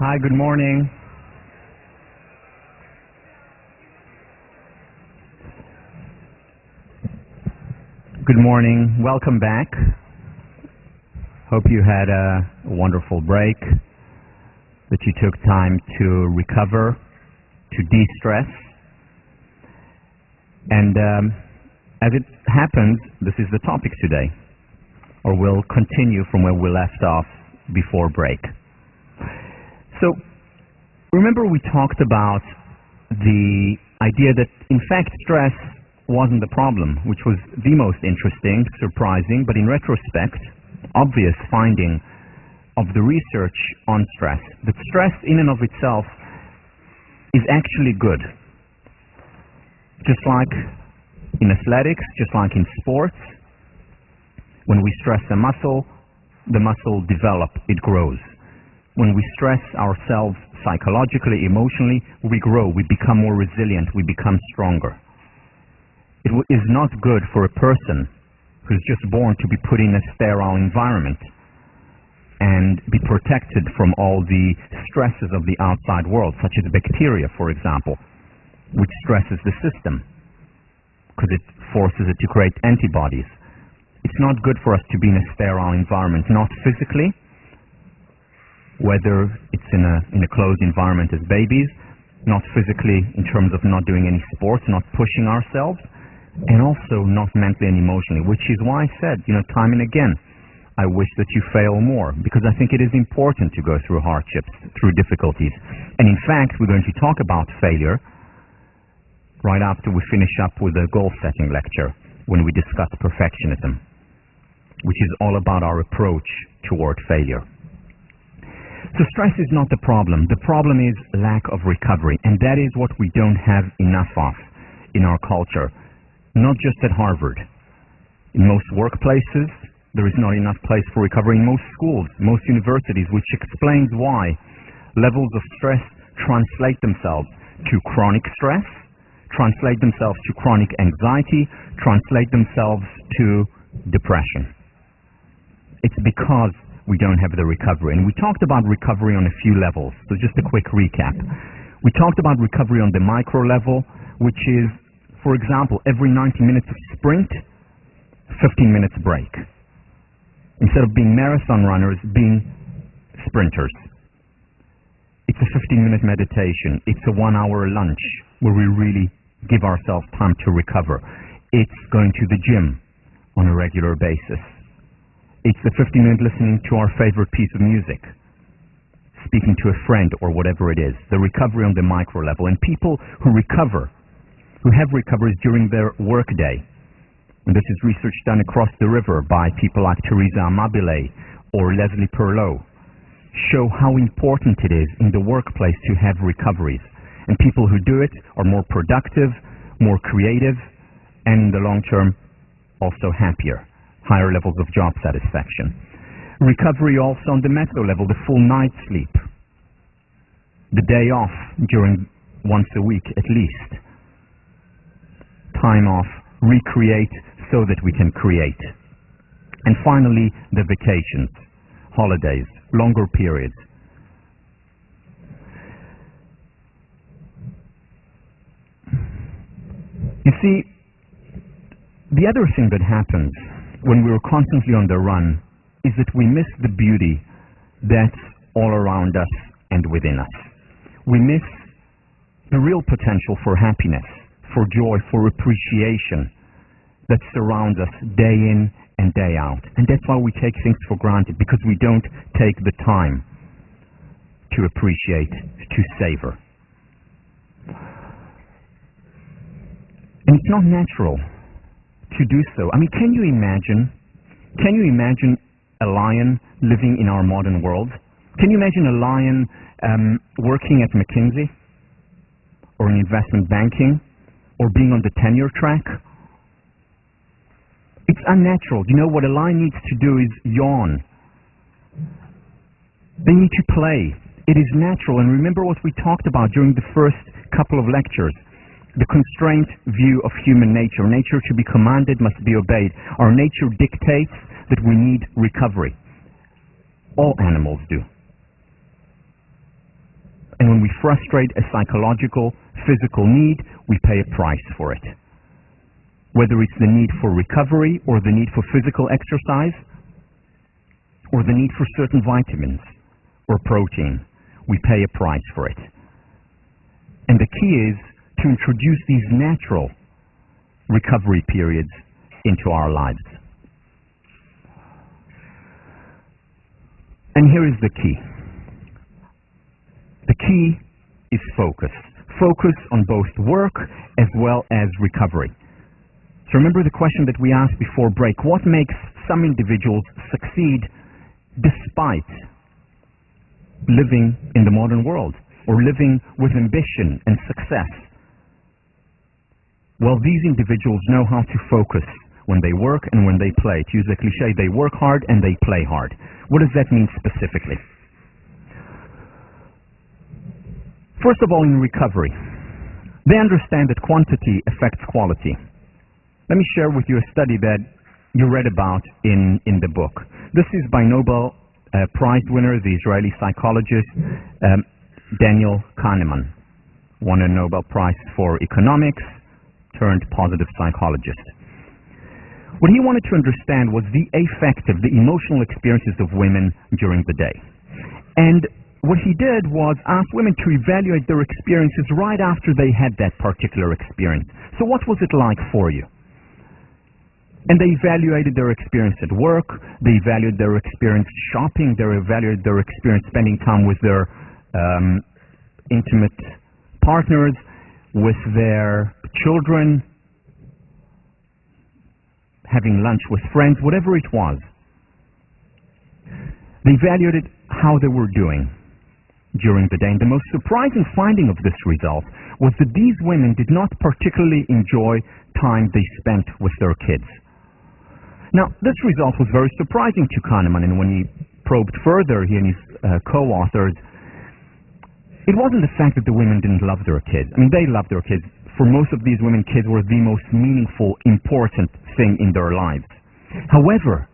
Hi, good morning. Good morning. Welcome back. Hope you had a wonderful break, that you took time to recover, to de-stress. And as it happens, this is the topic today, or we'll continue from where we left off before break. So, remember we talked about the idea that, in fact, stress wasn't the problem, which was the most interesting, surprising, but in retrospect, obvious finding of the research on stress, that stress in and of itself is actually good. Just like in athletics, just like in sports, when we stress a muscle, the muscle develops, it grows. When we stress ourselves psychologically, emotionally, we grow, we become more resilient, we become stronger. It is not good for a person who's just born to be put in a sterile environment and be protected from all the stresses of the outside world, such as bacteria, for example, which stresses the system because it forces it to create antibodies. It's not good for us to be in a sterile environment, not physically, whether it's in a closed environment as babies, not physically in terms of not doing any sports, not pushing ourselves, and also not mentally and emotionally, which is why I said, time and again, I wish that you fail more, because I think it is important to go through hardships, through difficulties. And in fact, we're going to talk about failure right after we finish up with a goal-setting lecture, when we discuss perfectionism, which is all about our approach toward failure. So stress is not the problem. The problem is lack of recovery, and that is what we don't have enough of in our culture, not just at Harvard. In most workplaces, there is not enough place for recovery. In most schools, most universities, which explains why levels of stress translate themselves to chronic stress, translate themselves to chronic anxiety, translate themselves to depression. It's because we don't have the recovery. And we talked about recovery on a few levels. So just a quick recap. We talked about recovery on the micro level, which is, for example, every 90 minutes of sprint, 15 minutes break. Instead of being marathon runners, being sprinters. It's a 15-minute meditation. It's a 1-hour lunch where we really give ourselves time to recover. It's going to the gym on a regular basis. It's the 15-minute listening to our favorite piece of music, speaking to a friend or whatever it is, the recovery on the micro level. And people who recover, who have recoveries during their work day, and this is research done across the river by people like Teresa Amabile or Leslie Perlow, show how important it is in the workplace to have recoveries. And people who do it are more productive, more creative, and in the long term, also happier. Higher levels of job satisfaction. Recovery also on the meso level, the full night's sleep. The day off during once a week at least. Time off, recreate so that we can create. And finally, the vacations, holidays, longer periods. You see, the other thing that happens when we're constantly on the run is that we miss the beauty that's all around us and within us. We miss the real potential for happiness, for joy, for appreciation that surrounds us day in and day out. And that's why we take things for granted, because we don't take the time to appreciate, to savor. And it's not natural to do so. I mean, can you imagine a lion living in our modern world? Can you imagine a lion working at McKinsey or in investment banking or being on the tenure track? It's unnatural. You know, what a lion needs to do is yawn. They need to play. It is natural. And remember what we talked about during the first couple of lectures. The constraint view of human nature. Nature to be commanded must be obeyed. Our nature dictates that we need recovery. All animals do. we frustrate a psychological, physical need, we pay a price for it. Whether it's the need for recovery or the need for physical exercise or the need for certain vitamins or protein, we pay a price for it. And the key is to introduce these natural recovery periods into our lives. And here is the key. The key is focus. Focus on both work as well as recovery. So remember the question that we asked before break. What makes some individuals succeed despite living in the modern world or living with ambition and success? Well, these individuals know how to focus when they work and when they play. To use a cliche, they work hard and they play hard. What does that mean specifically? First of all, in recovery, they understand that quantity affects quality. Let me share with you a study that you read about in the book. This is by Nobel Prize winner, the Israeli psychologist Daniel Kahneman. Won a Nobel Prize for economics, turned positive psychologist. What he wanted to understand was the affective, the emotional experiences of women during the day. And what he did was ask women to evaluate their experiences right after they had that particular experience. So what was it like for you? And they evaluated their experience at work, they evaluated their experience shopping, they evaluated their experience spending time with their intimate partners, with their children, having lunch with friends, whatever it was. They evaluated how they were doing during the day. And the most surprising finding of this result was that these women did not particularly enjoy time they spent with their kids. Now, this result was very surprising to Kahneman, and when he probed further, he and his co-authors, it wasn't the fact that the women didn't love their kids. I mean, they loved their kids. For most of these women, kids were the most meaningful, important thing in their lives. However,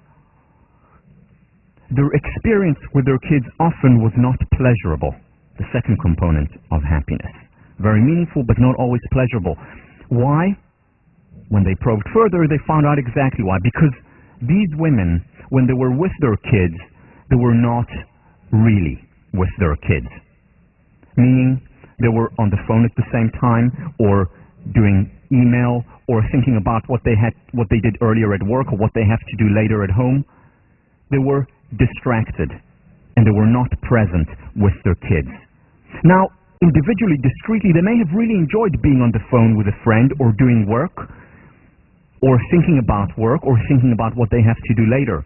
their experience with their kids often was not pleasurable, the second component of happiness. Very meaningful, but not always pleasurable. Why? When they probed further, they found out exactly why. Because these women, when they were with their kids, they were not really with their kids. Meaning, they were on the phone at the same time, or doing email, or thinking about what they did earlier at work, or what they have to do later at home. They were distracted, and they were not present with their kids. Now, individually, discreetly, they may have really enjoyed being on the phone with a friend, or doing work, or thinking about work, or thinking about what they have to do later.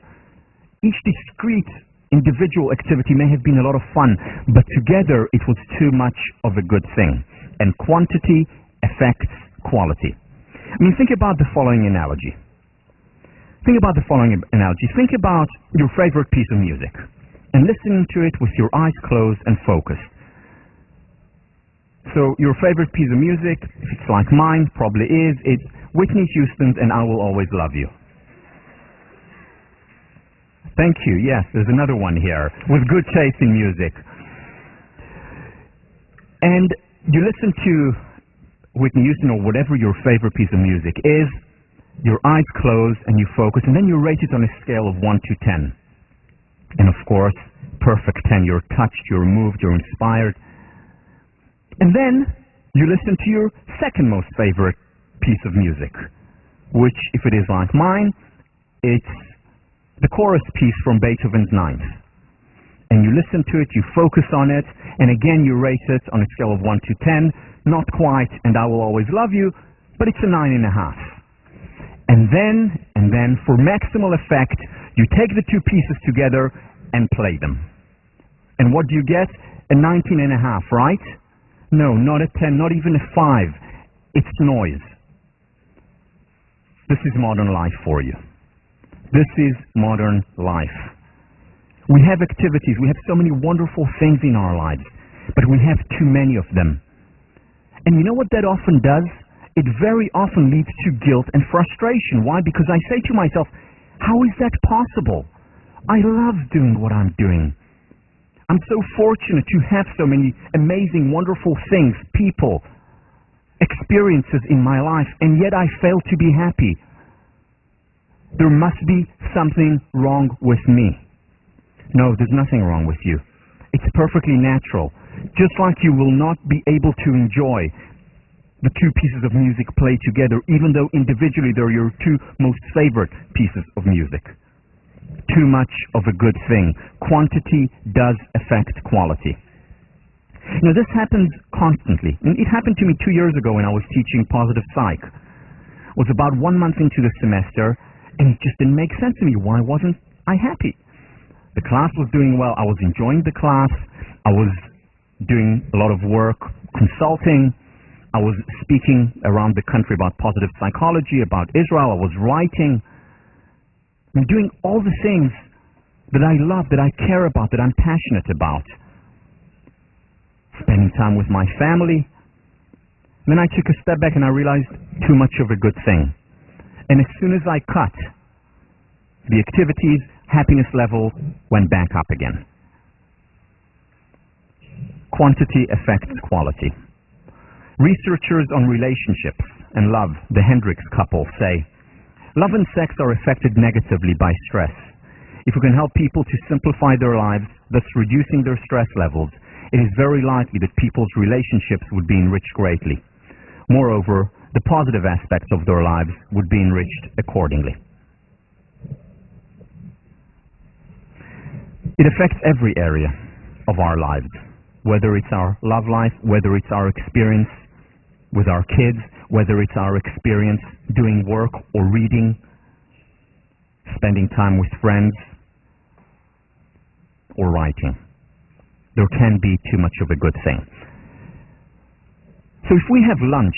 Each discrete individual activity may have been a lot of fun, but together it was too much of a good thing. And quantity affects quality. I mean, think about the following analogy. Think about your favorite piece of music and listening to it with your eyes closed and focused. So your favorite piece of music, if it's like mine, probably is, it's Whitney Houston's And I Will Always Love You. Thank you. Yes, there's another one here with good taste in music. And you listen to Whitney Houston or whatever your favorite piece of music is, your eyes closed and you focus, and then you rate it on a scale of 1 to 10. And of course, perfect 10. You're touched, you're moved, you're inspired. And then you listen to your second most favorite piece of music, which, if it is like mine, it's the chorus piece from Beethoven's Ninth. And you listen to it, you focus on it, and again you rate it on a scale of 1 to 10. Not quite And I Will Always Love You, but it's a 9.5. And then, for maximal effect, you take the two pieces together and play them. And what do you get? A 19.5, right? No, not a 10, not even a 5. It's noise. This is modern life for you. This is modern life. We have activities, we have so many wonderful things in our lives, but we have too many of them. And you know what that often does? It very often leads to guilt and frustration. Why? Because I say to myself, how is that possible? I love doing what I'm doing. I'm so fortunate to have so many amazing, wonderful things, people, experiences in my life, and yet I fail to be happy. There must be something wrong with me. No, there's nothing wrong with you. It's perfectly natural. Just like you will not be able to enjoy the two pieces of music played together, even though individually they're your two most favorite pieces of music. Too much of a good thing. Quantity does affect quality. Now, this happens constantly. And it happened to me 2 years ago when I was teaching positive psych. It was about 1 month into the semester, and it just didn't make sense to me. Why wasn't I happy? The class was doing well. I was enjoying the class. I was doing a lot of work, consulting. I was speaking around the country about positive psychology, about Israel. I was writing. I'm doing all the things that I love, that I care about, that I'm passionate about. Spending time with my family. Then I took a step back and I realized too much of a good thing. And as soon as I cut the activities, happiness level went back up again. Quantity affects quality. Researchers on relationships and love, the Hendricks couple, say, love and sex are affected negatively by stress. If we can help people to simplify their lives, thus reducing their stress levels, it is very likely that people's relationships would be enriched greatly. Moreover, the positive aspects of their lives would be enriched accordingly. It affects every area of our lives, whether it's our love life, whether it's our experience with our kids, whether it's our experience doing work or reading, spending time with friends, or writing. There can be too much of a good thing. So if we have lunch,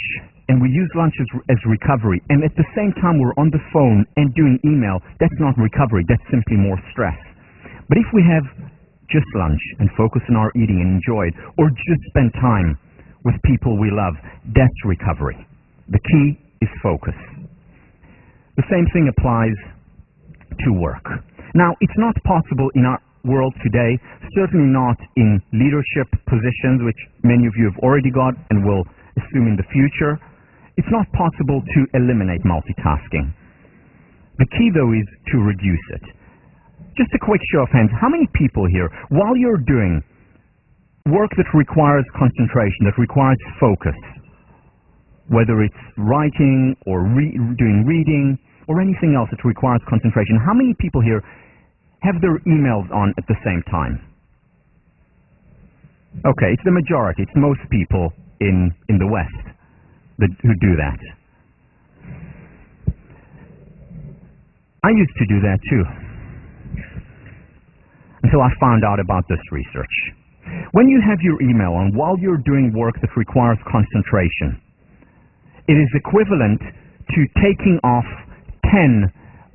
and we use lunch as recovery, and at the same time we're on the phone and doing email, that's not recovery, that's simply more stress. But if we have just lunch and focus on our eating and enjoy it, or just spend time with people we love, that's recovery. The key is focus. The same thing applies to work. Now, it's not possible in our world today, certainly not in leadership positions, which many of you have already got and will assume in the future. It's not possible to eliminate multitasking. The key, though, is to reduce it. Just a quick show of hands. How many people here, while you're doing work that requires concentration, that requires focus, whether it's writing or doing reading or anything else that requires concentration, how many people here have their emails on at the same time? Okay, it's the majority. It's most people in the West who do that. I used to do that too, until I found out about this research. When you have your email on while you're doing work that requires concentration, it is equivalent to taking off 10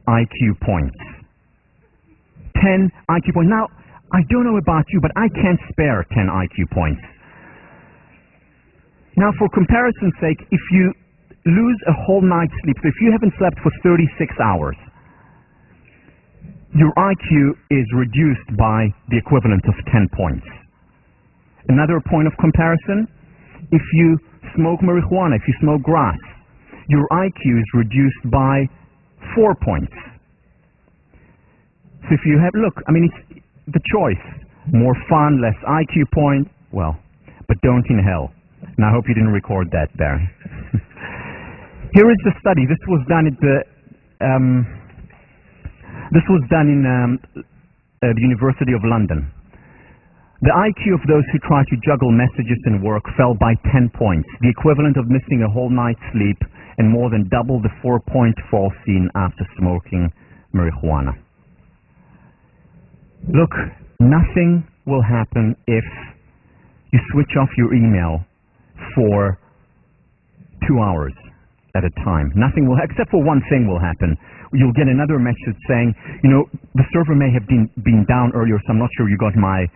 IQ points. 10 IQ points. Now, I don't know about you, but I can't spare 10 IQ points. Now, for comparison's sake, if you lose a whole night's sleep, so if you haven't slept for 36 hours, your IQ is reduced by the equivalent of 10 points. Another point of comparison, if you smoke marijuana, if you smoke grass, your IQ is reduced by 4 points. So if you have, look, I mean, it's the choice. More fun, less IQ point, well, but don't inhale. And I hope you didn't record that, Barry. Here is the study. This was done at the the University of London. The IQ of those who try to juggle messages and work fell by 10 points, the equivalent of missing a whole night's sleep and more than double the 4-point fall seen after smoking marijuana. Look, nothing will happen if you switch off your email for 2 hours at a time. Nothing will, except for one thing will happen. You'll get another message saying, you know, the server may have been down earlier, so I'm not sure you got my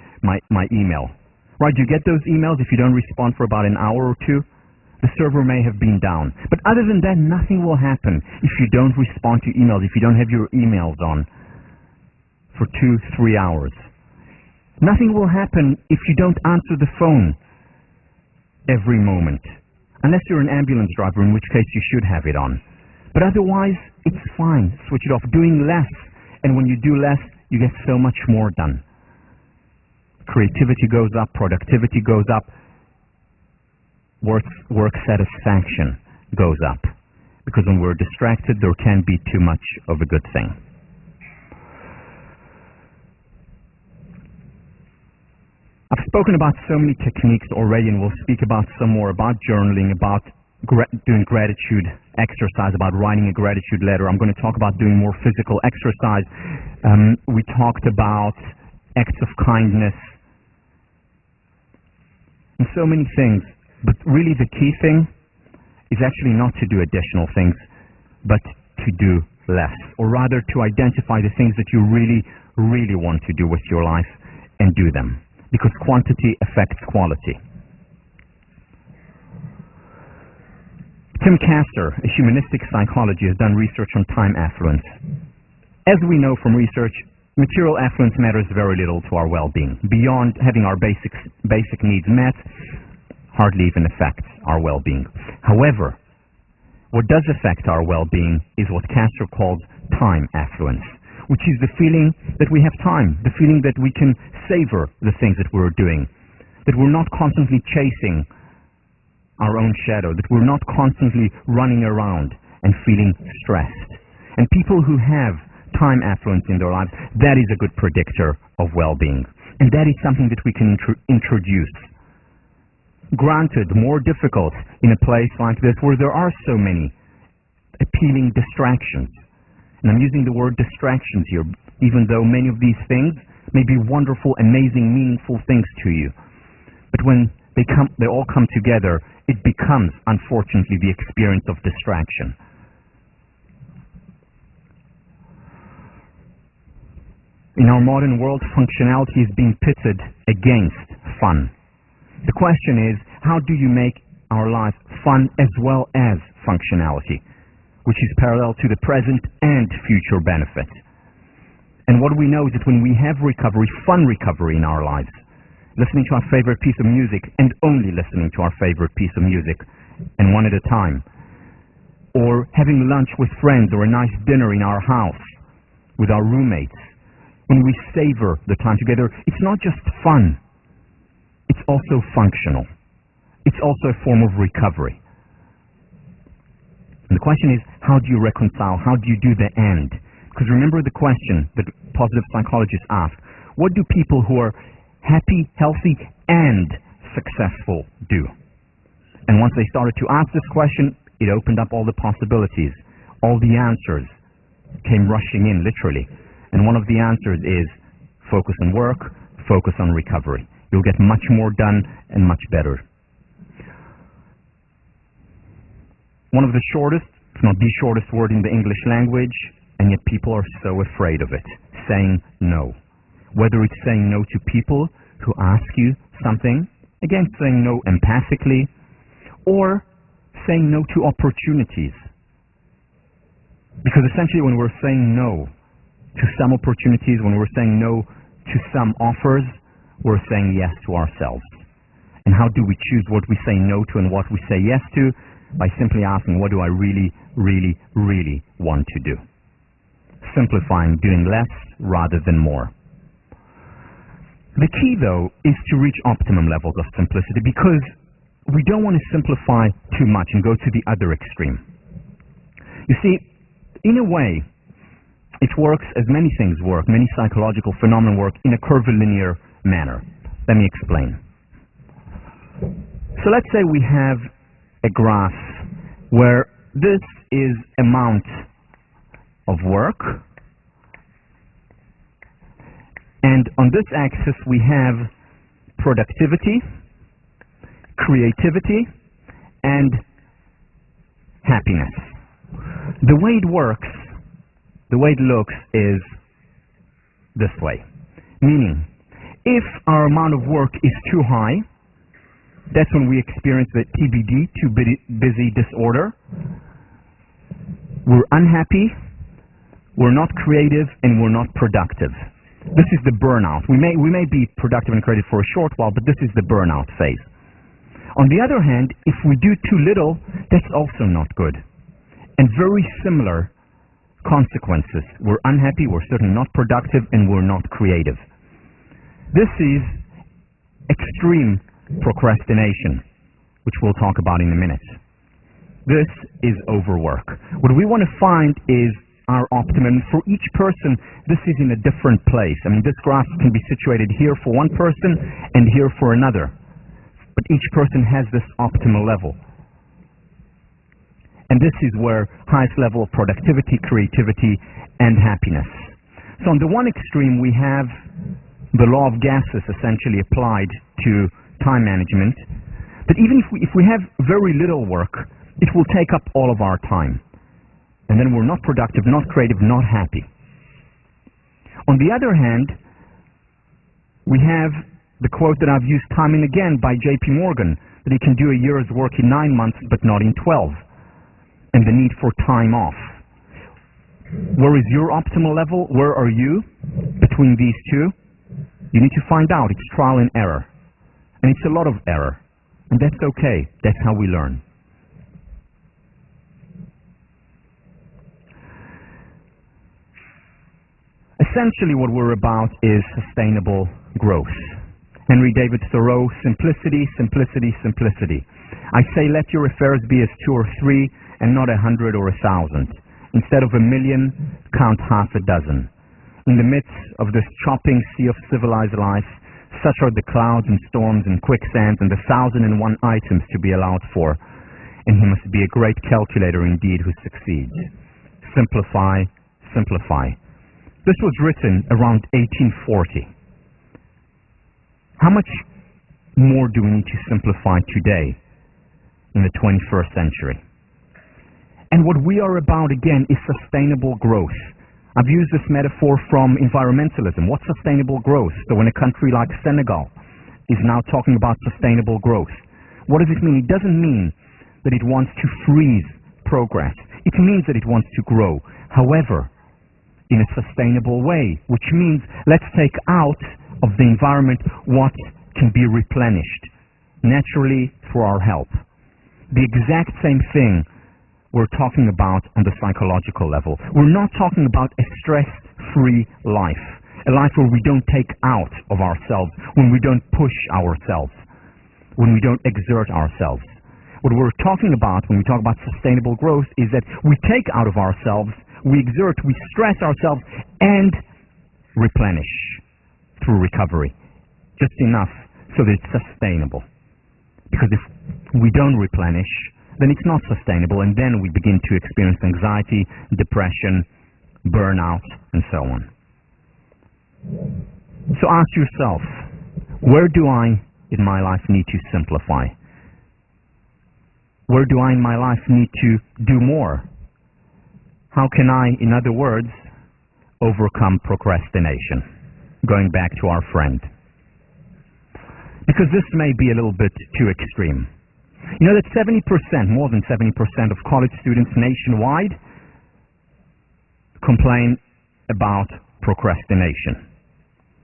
email. Right, you get those emails if you don't respond for about an hour or two? The server may have been down. But other than that, nothing will happen if you don't respond to emails, if you don't have your emails on for 2-3 hours. Nothing will happen if you don't answer the phone every moment. Unless you're an ambulance driver, in which case you should have it on. But otherwise, it's fine. Switch it off. Doing less. And when you do less, you get so much more done. Creativity goes up. Productivity goes up. Work satisfaction goes up. Because when we're distracted, there can be too much of a good thing. I've spoken about so many techniques already, and we'll speak about some more, about journaling, about doing gratitude exercise, about writing a gratitude letter. I'm going to talk about doing more physical exercise. We talked about acts of kindness and so many things. But really the key thing is actually not to do additional things, but to do less. Or rather to identify the things that you really, really want to do with your life and do them. Because quantity affects quality. Tim Castor, a humanistic psychologist, has done research on time affluence. As we know from research, material affluence matters very little to our well-being. Beyond having our basic needs met, hardly even affects our well-being. However, what does affect our well-being is what Castor calls time affluence, which is the feeling that we have time, the feeling that we can savor the things that we're doing, that we're not constantly chasing our own shadow, that we're not constantly running around and feeling stressed. And people who have time affluence in their lives, that is a good predictor of well-being. And that is something that we can introduce. Granted, more difficult in a place like this where there are so many appealing distractions. And I'm using the word distractions here, even though many of these things may be wonderful, amazing, meaningful things to you. But when they all come together, it becomes, unfortunately, the experience of distraction. In our modern world, functionality is being pitted against fun. The question is, how do you make our life fun as well as functionality, which is parallel to the present and future benefit? And what we know is that when we have recovery, fun recovery in our lives, listening to our favorite piece of music and only listening to our favorite piece of music, and one at a time, or having lunch with friends or a nice dinner in our house with our roommates, when we savor the time together, it's not just fun, it's also functional. It's also a form of recovery. And the question is, how do you reconcile? How do you do the end? Because remember the question that positive psychologists ask, what do people who are happy, healthy, and successful do? And once they started to ask this question, it opened up all the possibilities. All the answers came rushing in, literally. And one of the answers is focus on work, focus on recovery. You'll get much more done and much better. One of the shortest, if not the shortest word in the English language, and yet people are so afraid of it, saying no. Whether it's saying no to people who ask you something, again, saying no empathically, or saying no to opportunities. Because essentially when we're saying no to some opportunities, when we're saying no to some offers, we're saying yes to ourselves. And how do we choose what we say no to and what we say yes to? By simply asking, what do I really, really, really want to do? Simplifying, doing less rather than more. The key, though, is to reach optimum levels of simplicity, because we don't want to simplify too much and go to the other extreme. You see, in a way, it works as many things work, many psychological phenomena work in a curvilinear manner. Let me explain. So let's say we have a graph where this is amount of work, and on this axis we have productivity, creativity, and happiness. The way it works, the way it looks is this way. Meaning, if our amount of work is too high, that's when we experience the TBD, too busy disorder. We're unhappy, we're not creative, and we're not productive. This is the burnout. We may be productive and creative for a short while, but this is the burnout phase. On the other hand, if we do too little, that's also not good. And very similar consequences. We're unhappy, we're certainly not productive, and we're not creative. This is extreme procrastination, which we'll talk about in a minute. This is overwork. What we want to find is our optimum. For each person, this is in a different place. I mean, this graph can be situated here for one person and here for another. But each person has this optimal level. And this is where highest level of productivity, creativity, and happiness. So on the one extreme, we have the law of gases essentially applied to time management. But even if we have very little work, it will take up all of our time. And then we're not productive, not creative, not happy. On the other hand, we have the quote that I've used time and again by J.P. Morgan, that he can do a year's work in 9 months but not in 12, and the need for time off. Where is your optimal level? Where are you between these two? You need to find out. It's trial and error. And it's a lot of error. And that's okay. That's how we learn. Essentially what we're about is sustainable growth. Henry David Thoreau, simplicity, simplicity, simplicity. I say let your affairs be as 2 or 3 and not 100 or 1,000. Instead of 1,000,000, count half a dozen. In the midst of this chopping sea of civilized life, such are the clouds and storms and quicksands and the 1,001 items to be allowed for. And he must be a great calculator indeed who succeeds. Simplify, simplify. This was written around 1840. How much more do we need to simplify today in the 21st century? And what we are about, again, is sustainable growth. I've used this metaphor from environmentalism. What's sustainable growth? So when a country like Senegal is now talking about sustainable growth, what does it mean? It doesn't mean that it wants to freeze progress. It means that it wants to grow. However, in a sustainable way, which means let's take out of the environment what can be replenished naturally for our health. The exact same thing we're talking about on the psychological level. We're not talking about a stress-free life, a life where we don't take out of ourselves, when we don't push ourselves, when we don't exert ourselves. What we're talking about when we talk about sustainable growth is that we take out of ourselves, we exert, we stress ourselves, and replenish through recovery. Just enough so that it's sustainable. Because if we don't replenish, then it's not sustainable, and then we begin to experience anxiety, depression, burnout, and so on. So ask yourself, where do I in my life need to simplify? Where do I in my life need to do more? How can I, in other words, overcome procrastination? Going back to our friend. Because this may be a little bit too extreme. You know that 70%, more than 70% of college students nationwide complain about procrastination.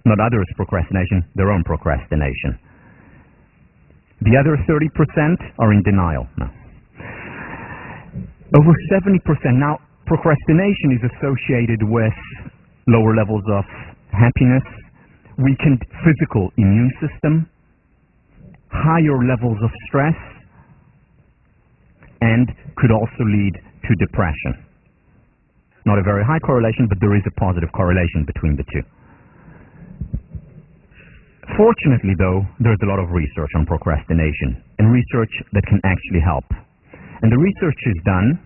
Not others' procrastination, their own procrastination. The other 30% are in denial. No. Over 70%. Now, procrastination is associated with lower levels of happiness, weakened physical immune system, higher levels of stress, and could also lead to depression. Not a very high correlation, but there is a positive correlation between the two. Fortunately, though, there's a lot of research on procrastination, and research that can actually help. And the research is done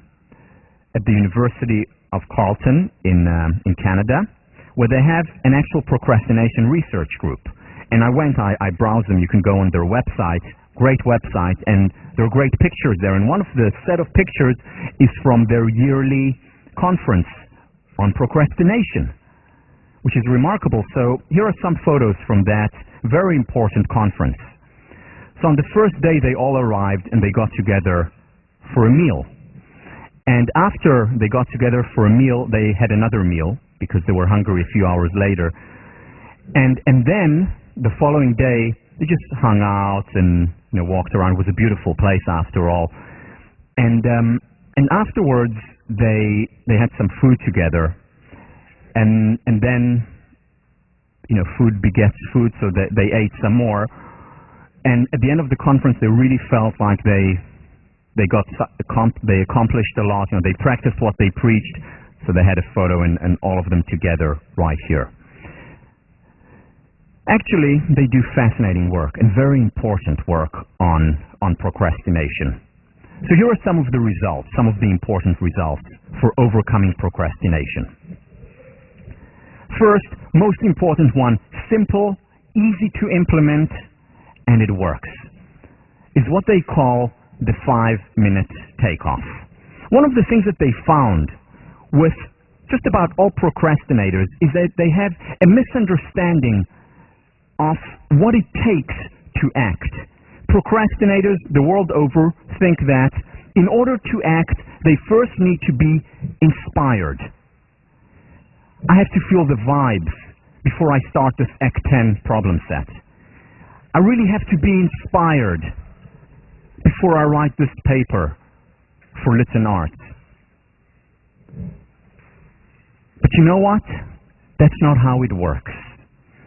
at the University of Carleton in Canada, where they have an actual procrastination research group. And I browsed them. You can go on their website, great website, and there are great pictures there. And one of the set of pictures is from their yearly conference on procrastination, which is remarkable. So here are some photos from that very important conference. So on the first day, they all arrived and they got together for a meal. And after they got together for a meal, they had another meal because they were hungry a few hours later. And then the following day, they just hung out and walked around. It was a beautiful place after all. And afterwards, they had some food together. And then, food begets food, so they ate some more. And at the end of the conference, they really felt like they accomplished a lot. They practiced what they preached, so they had a photo and all of them together right here. Actually, they do fascinating work and very important work on procrastination. So here are some of the results, some of the important results for overcoming procrastination. First, most important one, simple, easy to implement, and it works, is what they call the 5-minute takeoff. One of the things that they found with just about all procrastinators is that they have a misunderstanding of what it takes to act. Procrastinators the world over think that in order to act, they first need to be inspired. I have to feel the vibes before I start this Act 10 problem set. I really have to be inspired before I write this paper for Lit and Arts. But you know what? That's not how it works.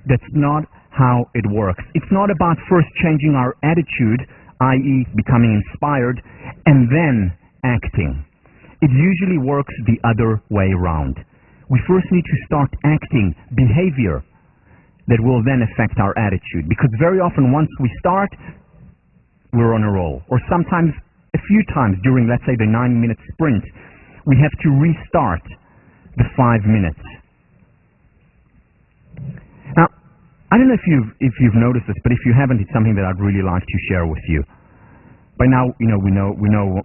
That's not how it works. It's not about first changing our attitude, i.e. becoming inspired, and then acting. It usually works the other way around. We first need to start acting behavior that will then affect our attitude. Because very often once we start, we're on a roll. Or sometimes a few times during, let's say, the 9-minute sprint, we have to restart the 5 minutes. Now, I don't know if you've noticed this, but if you haven't, it's something that I'd really like to share with you. By now, we know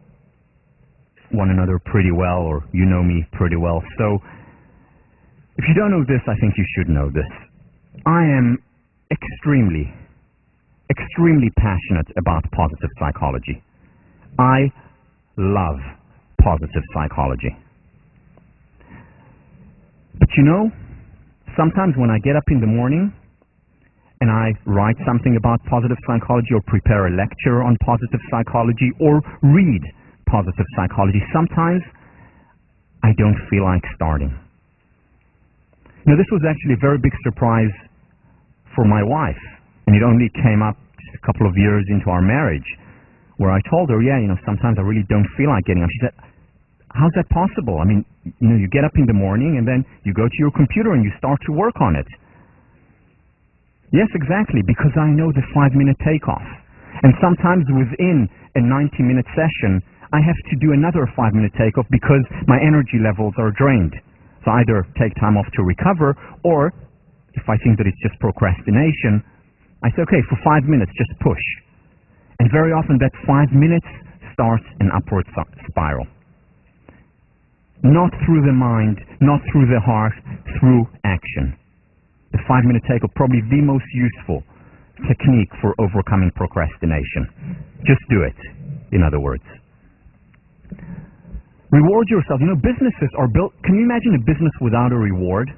one another pretty well, or you know me pretty well. So, if you don't know this, I think you should know this. I am extremely passionate about positive psychology. I love positive psychology. But sometimes when I get up in the morning and I write something about positive psychology or prepare a lecture on positive psychology or read positive psychology, sometimes I don't feel like starting. Now, this was actually a very big surprise for my wife, and it only came up just a couple of years into our marriage, where I told her, sometimes I really don't feel like getting up. She said, how's that possible? I mean, you get up in the morning and then you go to your computer and you start to work on it. Yes, exactly, because I know the 5-minute takeoff. And sometimes within a 90-minute session, I have to do another 5-minute takeoff because my energy levels are drained. So I either take time off to recover, or if I think that it's just procrastination, I say, okay, for 5 minutes, just push. And very often that 5 minutes starts an upward spiral. Not through the mind, not through the heart, through action. The 5-minute takeoff, probably the most useful technique for overcoming procrastination. Just do it, in other words. Reward yourself. Businesses are built. Can you imagine a business without a reward?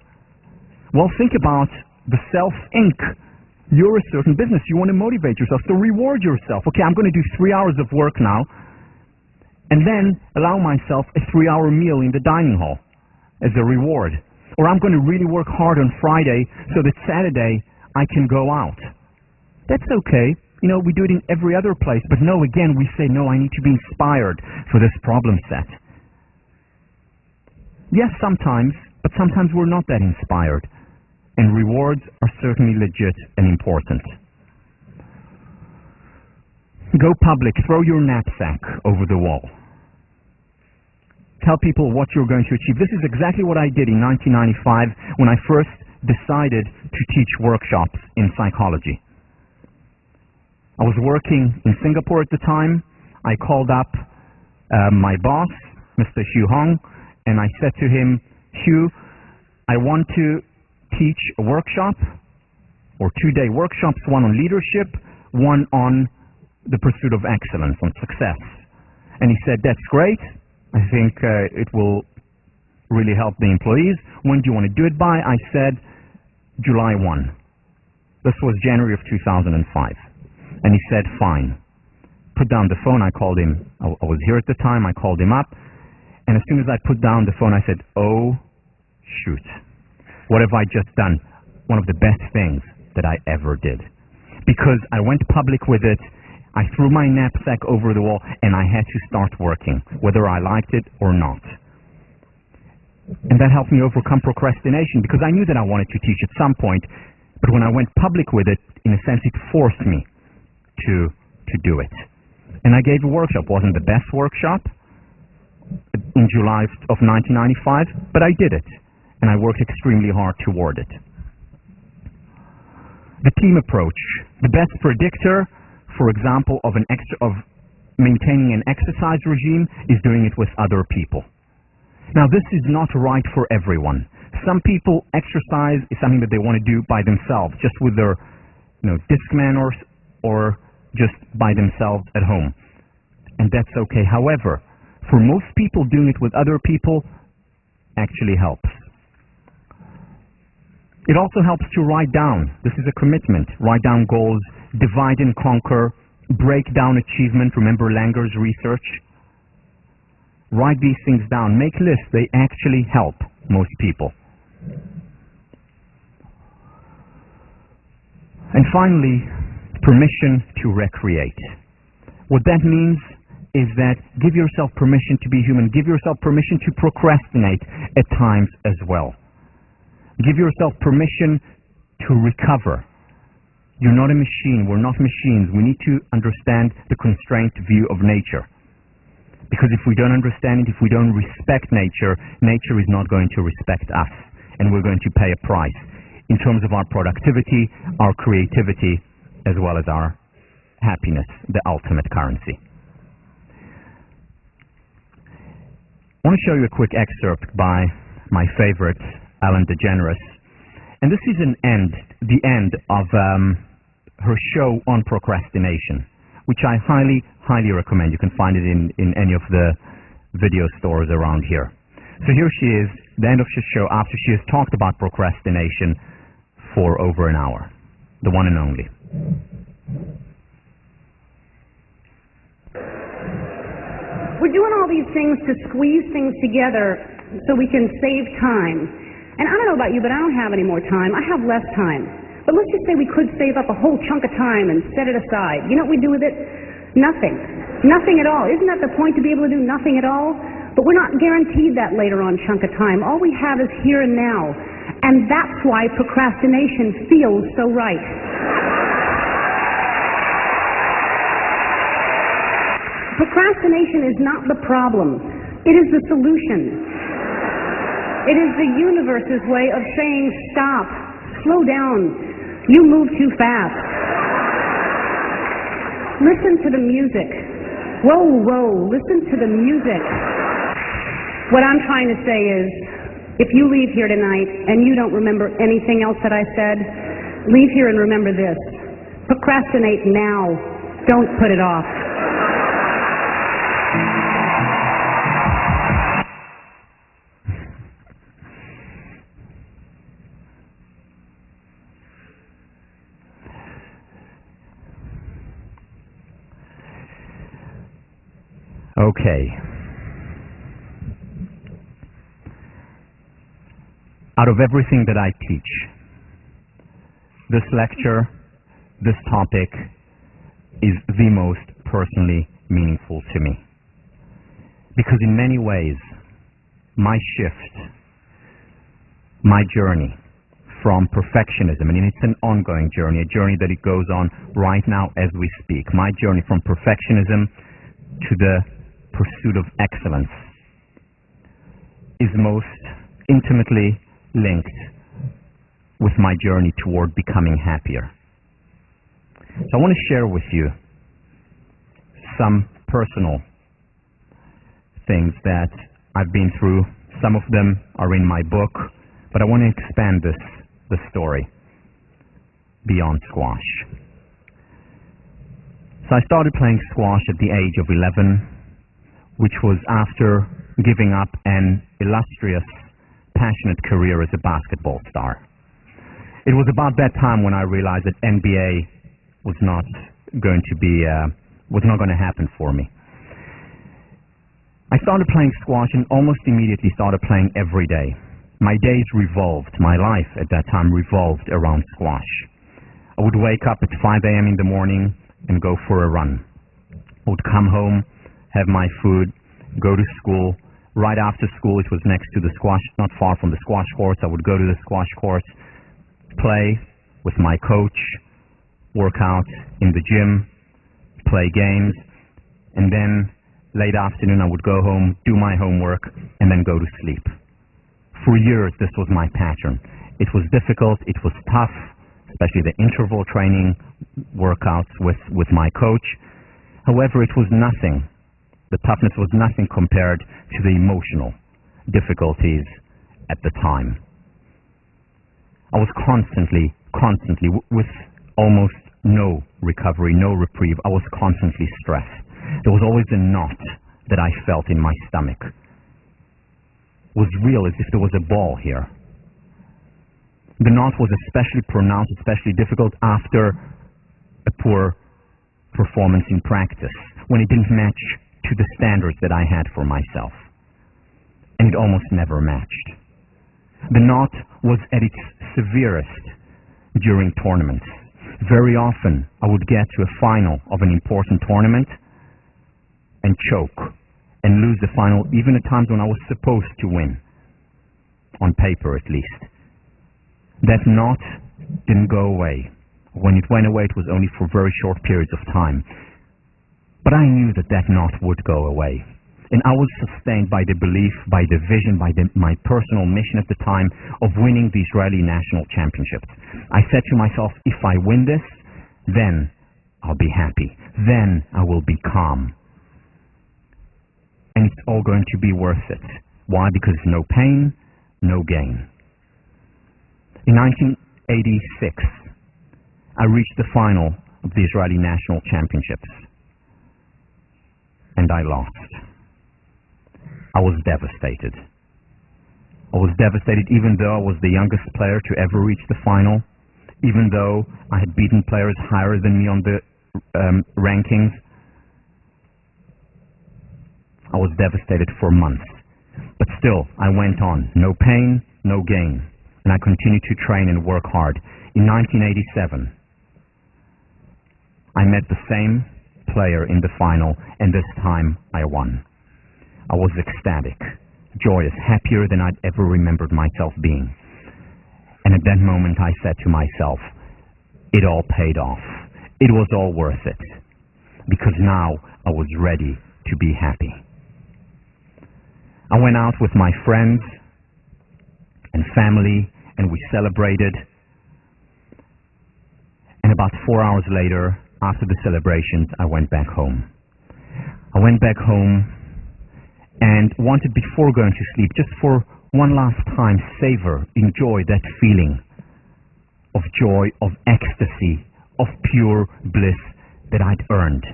Well, think about the Self Inc. You're a certain business. You want to motivate yourself. So reward yourself. Okay, I'm going to do 3 hours of work now, and then allow myself a 3-hour meal in the dining hall as a reward. Or I'm going to really work hard on Friday so that Saturday I can go out. That's okay. We do it in every other place. But no, again, we say, no, I need to be inspired for this problem set. Yes, sometimes, but sometimes we're not that inspired. And rewards are certainly legit and important. Go public. Throw your knapsack over the wall. Tell people what you're going to achieve. This is exactly what I did in 1995 when I first decided to teach workshops in psychology. I was working in Singapore at the time. I called up my boss, Mr. Hugh Hong, and I said to him, Hugh, I want to teach a workshop, or 2-day workshops, one on leadership, one on the pursuit of excellence, on success. And he said, that's great. I think it will really help the employees. When do you want to do it by? I said, July 1. This was January of 2005. And he said, fine. Put down the phone. I called him. I was here at the time. I called him up. And as soon as I put down the phone, I said, oh, shoot. What have I just done? One of the best things that I ever did. Because I went public with it. I threw my knapsack over the wall, and I had to start working, whether I liked it or not. And that helped me overcome procrastination, because I knew that I wanted to teach at some point, but when I went public with it, in a sense, it forced me to do it. And I gave a workshop. It wasn't the best workshop in July of 1995, but I did it, and I worked extremely hard toward it. The team approach. The best predictor, for example, of maintaining an exercise regime is doing it with other people. Now, this is not right for everyone. Some people, exercise is something that they want to do by themselves, just with their, Discman or just by themselves at home. And that's okay. However, for most people, doing it with other people actually helps. It also helps to write down. This is a commitment. Write down goals, divide and conquer, break down achievement. Remember Langer's research? Write these things down. Make lists. They actually help most people. And finally, permission to recreate. What that means is that give yourself permission to be human. Give yourself permission to procrastinate at times as well. Give yourself permission to recover. You're not a machine. We're not machines. We need to understand the constraint view of nature. Because if we don't understand it, if we don't respect nature, nature is not going to respect us. And we're going to pay a price in terms of our productivity, our creativity, as well as our happiness, the ultimate currency. I want to show you a quick excerpt by my favorite, Ellen DeGeneres. And this is the end of her show on procrastination, which I highly, highly recommend. You can find it in any of the video stores around here. So here she is, the end of the show, after she has talked about procrastination for over an hour. The one and only. We're doing all these things to squeeze things together so we can save time. And I don't know about you, but I don't have any more time. I have less time. But let's just say we could save up a whole chunk of time and set it aside. You know what we do with it? Nothing. Nothing at all. Isn't that the point, to be able to do nothing at all? But we're not guaranteed that later on chunk of time. All we have is here and now. And that's why procrastination feels so right. Procrastination is not the problem. It is the solution. It is the universe's way of saying, stop, slow down, you move too fast. Listen to the music. Whoa, whoa, listen to the music. What I'm trying to say is, if you leave here tonight and you don't remember anything else that I said, leave here and remember this. Procrastinate now. Don't put it off. Okay. Out of everything that I teach, this lecture, this topic is the most personally meaningful to me. Because in many ways, my shift, my journey from perfectionism, and it's an ongoing journey, a journey that it goes on right now as we speak. My journey from perfectionism to the pursuit of excellence is most intimately linked with my journey toward becoming happier. So I want to share with you some personal things that I've been through. Some of them are in my book, but I want to expand the story beyond squash. So I started playing squash at the age of 11, which was after giving up an illustrious, passionate career as a basketball star. It was about that time when I realized that NBA was not going to happen for me. I started playing squash and almost immediately started playing every day. My days revolved, my life at that time revolved around squash. I would wake up at 5 a.m. in the morning and go for a run. I would come home, have my food, go to school. Right after school, it was next to the squash, not far from the squash courts. I would go to the squash courts, play with my coach, work out in the gym, play games, and then late afternoon I would go home, do my homework, and then go to sleep. For years, this was my pattern. It was difficult, it was tough, especially the interval training workouts with my coach. However, it was nothing. The toughness was nothing compared to the emotional difficulties at the time. I was constantly, with almost no recovery, no reprieve. I was constantly stressed. There was always a knot that I felt in my stomach. It was real, as if there was a ball here. The knot was especially pronounced, especially difficult after a poor performance in practice, when it didn't match to the standards that I had for myself. And it almost never matched. The knot was at its severest during tournaments. Very often, I would get to a final of an important tournament and choke and lose the final, even at times when I was supposed to win, on paper at least. That knot didn't go away. When it went away, it was only for very short periods of time. But I knew that that knot would go away. And I was sustained by the belief, by the vision, by my personal mission at the time of winning the Israeli national championships. I said to myself, if I win this, then I'll be happy. Then I will be calm. And it's all going to be worth it. Why? Because no pain, no gain. In 1986, I reached the final of the Israeli national championships. And I lost. I was devastated. I was devastated even though I was the youngest player to ever reach the final, even though I had beaten players higher than me on the rankings. I was devastated for months. But still, I went on. No pain, no gain. And I continued to train and work hard. In 1987, I met the same player in the final, and this time I won. I was ecstatic, joyous, happier than I'd ever remembered myself being. And at that moment I said to myself, it all paid off. It was all worth it. Because now I was ready to be happy. I went out with my friends and family, and we celebrated. And about 4 hours later, after the celebrations, I went back home. I went back home and wanted, before going to sleep, just for one last time, savor, enjoy that feeling of joy, of ecstasy, of pure bliss that I'd earned.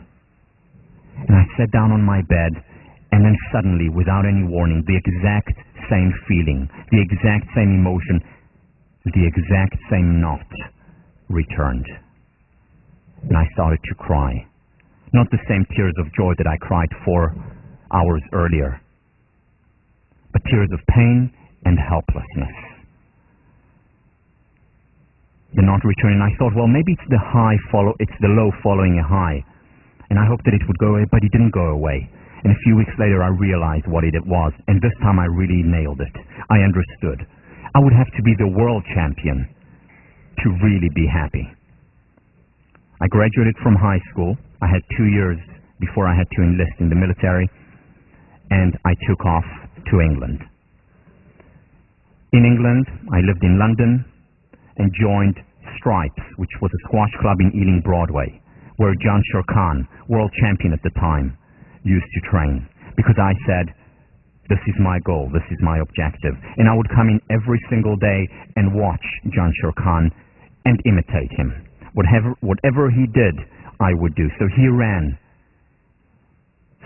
And I sat down on my bed, and then suddenly, without any warning, the exact same feeling, the exact same emotion, the exact same knot returned. And I started to cry. Not the same tears of joy that I cried 4 hours earlier, but tears of pain and helplessness. The knot returned, and I thought, well, maybe it's the low following a high. And I hoped that it would go away, but it didn't go away. And a few weeks later, I realized what it was, and this time I really nailed it. I understood. I would have to be the world champion to really be happy. I graduated from high school. I had 2 years before I had to enlist in the military, and I took off to England. In England, I lived in London and joined Stripes, which was a squash club in Ealing Broadway, where John Shirkan, world champion at the time, used to train. Because I said, this is my goal, this is my objective. And I would come in every single day and watch John Shirkan and imitate him. Whatever he did, I would do. So he ran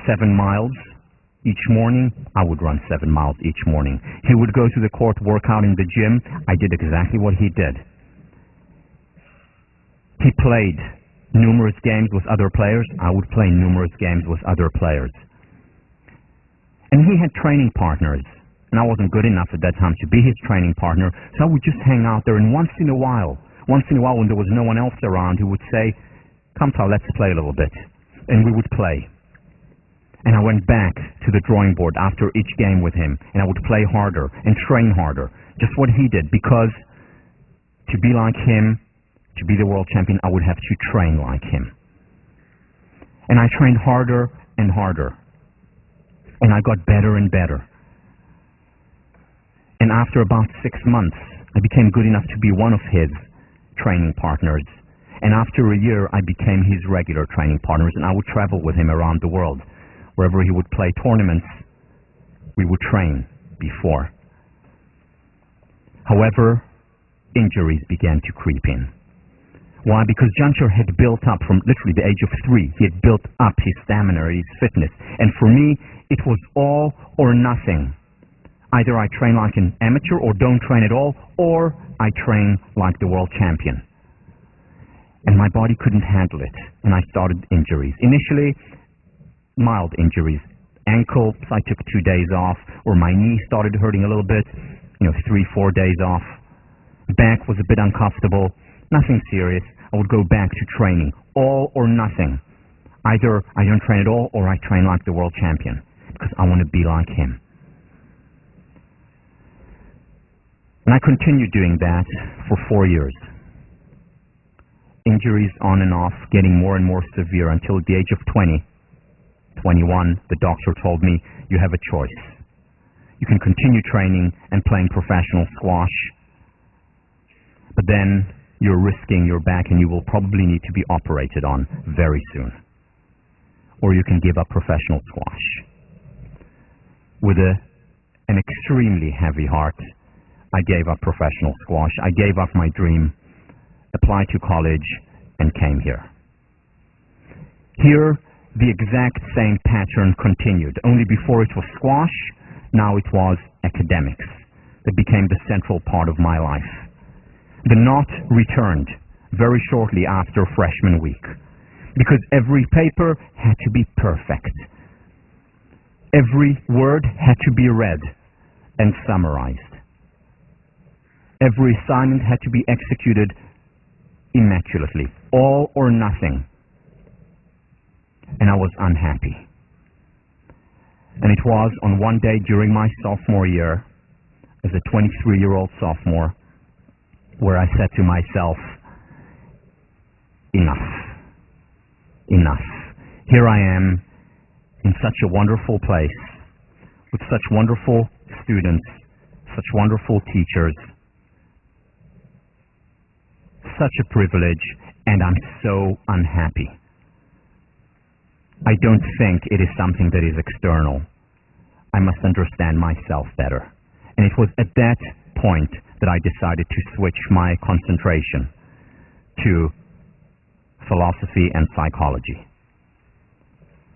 7 miles each morning. I would run 7 miles each morning. He would go to the court, work out in the gym. I did exactly what he did. He played numerous games with other players. I would play numerous games with other players. And he had training partners. And I wasn't good enough at that time to be his training partner, so I would just hang out there. And once in a while when there was no one else around, he would say, "Come, Tal, let's play a little bit." And we would play. And I went back to the drawing board after each game with him, and I would play harder and train harder, just what he did, because to be like him, to be the world champion, I would have to train like him. And I trained harder and harder, and I got better and better. And after about 6 months, I became good enough to be one of his training partners. And after a year, I became his regular training partners, and I would travel with him around the world. Wherever he would play tournaments, we would train before. However, injuries began to creep in. Why? Because Janchar had built up from literally the age of 3. He had built up his stamina, his fitness. And for me, it was all or nothing. Either I train like an amateur or don't train at all, or I train like the world champion. And my body couldn't handle it, and I started injuries. Initially, mild injuries. Ankle, I took 2 days off, or my knee started hurting a little bit, 3-4 days off. Back was a bit uncomfortable, nothing serious. I would go back to training, all or nothing. Either I don't train at all, or I train like the world champion, because I want to be like him. And I continued doing that for 4 years. Injuries on and off, getting more and more severe until at the age of 20, 21, the doctor told me, you have a choice. You can continue training and playing professional squash, but then you're risking your back and you will probably need to be operated on very soon. Or you can give up professional squash. With an extremely heavy heart, I gave up professional squash. I gave up my dream, applied to college, and came here. Here, the exact same pattern continued. Only before it was squash, now it was academics that became the central part of my life. The knot returned very shortly after freshman week, because every paper had to be perfect. Every word had to be read and summarized. Every assignment had to be executed immaculately, all or nothing. And I was unhappy. And it was on one day during my sophomore year, as a 23-year-old sophomore, where I said to myself, enough. Enough. Here I am in such a wonderful place, with such wonderful students, such wonderful teachers, such a privilege, and I'm so unhappy. I don't think it is something that is external. I must understand myself better. And it was at that point that I decided to switch my concentration to philosophy and psychology,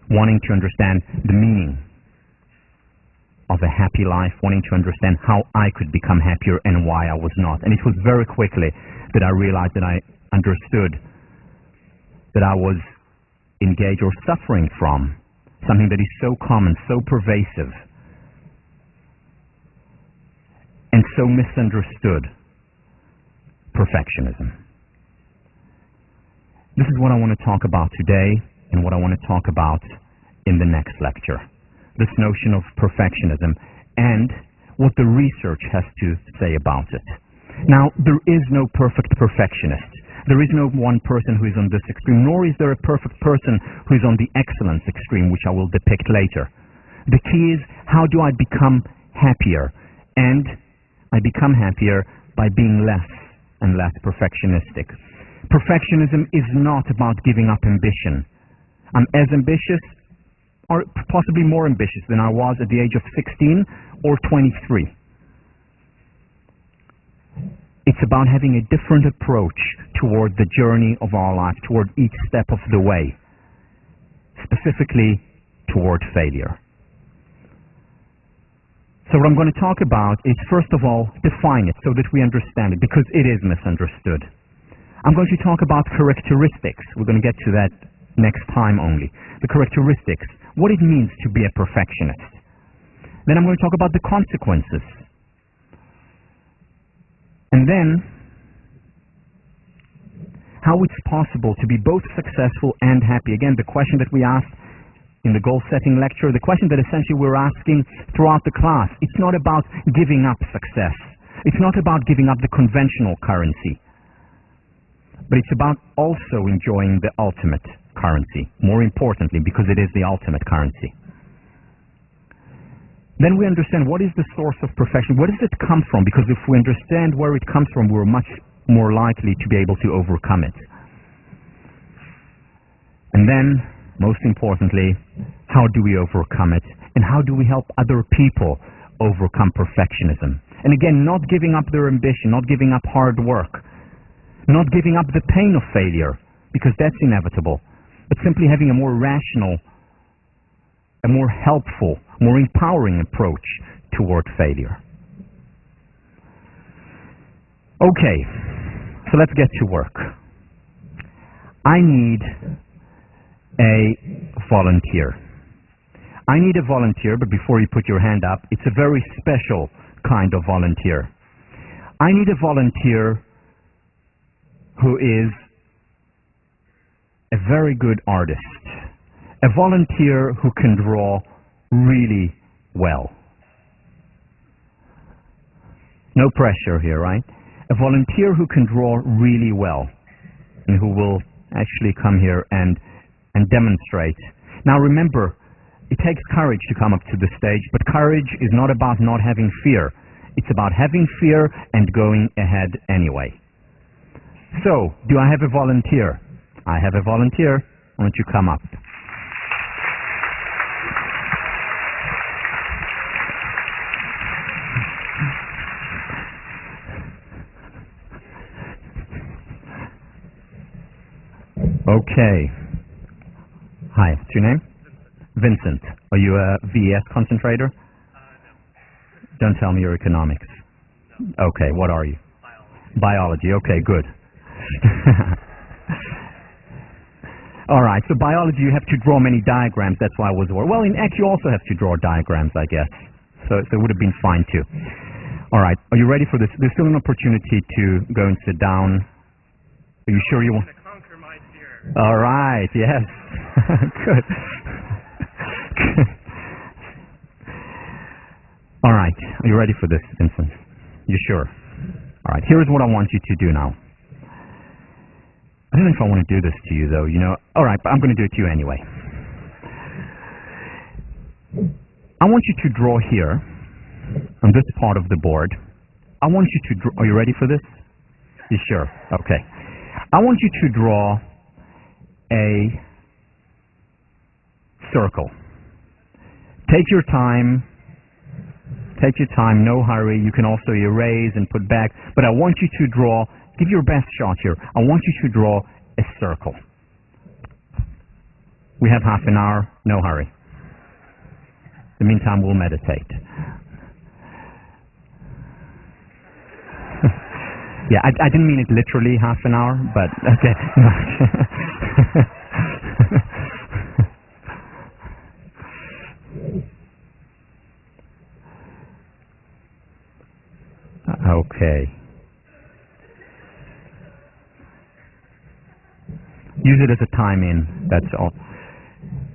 wanting to understand the meaning of a happy life, wanting to understand how I could become happier and why I was not. And it was very quickly that I realized that I understood that I was engaged or suffering from something that is so common, so pervasive, and so misunderstood: perfectionism. This is what I want to talk about today, and what I want to talk about in the next lecture. This notion of perfectionism and what the research has to say about it. Now, there is no perfect perfectionist. There is no one person who is on this extreme, nor is there a perfect person who is on the excellence extreme, which I will depict later. The key is, how do I become happier? And I become happier by being less and less perfectionistic. Perfectionism is not about giving up ambition. I'm as ambitious, or possibly more ambitious, than I was at the age of 16 or 23. It's about having a different approach toward the journey of our life, toward each step of the way, specifically toward failure. So what I'm going to talk about is, first of all, define it so that we understand it, because it is misunderstood. I'm going to talk about characteristics. We're going to get to that next time only. The characteristics, what it means to be a perfectionist. Then I'm going to talk about the consequences. And then how it's possible to be both successful and happy. Again, the question that we asked in the goal-setting lecture, the question that essentially we're asking throughout the class, it's not about giving up success. It's not about giving up the conventional currency. But it's about also enjoying the ultimate currency, more importantly, because it is the ultimate currency. Then we understand what is the source of perfection. Where does it come from? Because if we understand where it comes from, we're much more likely to be able to overcome it. And then, most importantly, how do we overcome it? And how do we help other people overcome perfectionism? And again, not giving up their ambition, not giving up hard work, not giving up the pain of failure, because that's inevitable, but simply having a more rational, a more helpful, more empowering approach toward failure. Okay, so let's get to work. I need a volunteer. I need a volunteer, but before you put your hand up, it's a very special kind of volunteer. I need a volunteer who is a very good artist, a volunteer who can draw really well. No pressure here, right? A volunteer who can draw really well and who will actually come here and demonstrate. Now remember, it takes courage to come up to the stage, but courage is not about not having fear. It's about having fear and going ahead anyway. So, do I have a volunteer? I have a volunteer. Why don't you come up? Okay. Hi, what's your name? Vincent. Are you a VES concentrator? No. Don't tell me you're economics. No. Okay, what are you? Biology. Okay, good. All right, so biology, you have to draw many diagrams. That's why I was worried. Well, in Ec, you also have to draw diagrams, I guess. So it would have been fine, too. All right, are you ready for this? There's still an opportunity to go and sit down. Are you sure you want? To conquer my fear. All right, yes. Good. All right, are you ready for this, Vincent? You sure? All right, here's what I want you to do now. I don't know if I want to do this to you, though, you know. All right, but I'm going to do it to you anyway. I want you to draw here, on this part of the board. I want you to draw, are you ready for this? You sure? Okay. I want you to draw a circle. Take your time, no hurry. You can also erase and put back, but I want you to draw, give your best shot here. I want you to draw a circle. We have half an hour, no hurry. In the meantime, we'll meditate. Yeah, I didn't mean it literally half an hour, but okay. Okay. Use it as a time in, that's all.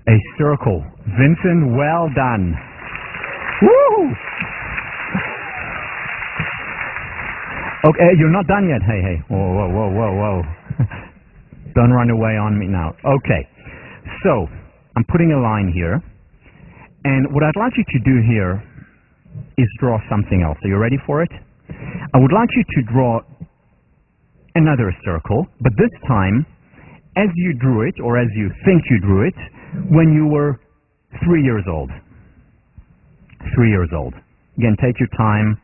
A circle. Vincent, well done. Woo! Okay, you're not done yet. Hey. Whoa. Don't run away on me now. Okay. So, I'm putting a line here. And what I'd like you to do here is draw something else. Are you ready for it? I would like you to draw another circle, but this time, as you drew it, or as you think you drew it, when you were 3 years old. 3 years old. Again, take your time,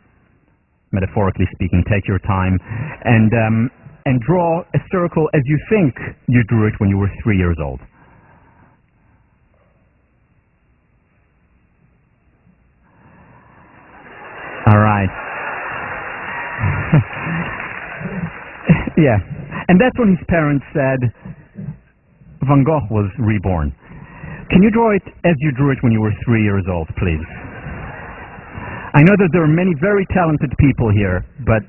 metaphorically speaking, take your time, and draw a circle as you think you drew it when you were 3 years old. All right. Yeah. And that's when his parents said, Van Gogh was reborn. Can you draw it as you drew it when you were 3 years old, please? I know that there are many very talented people here, but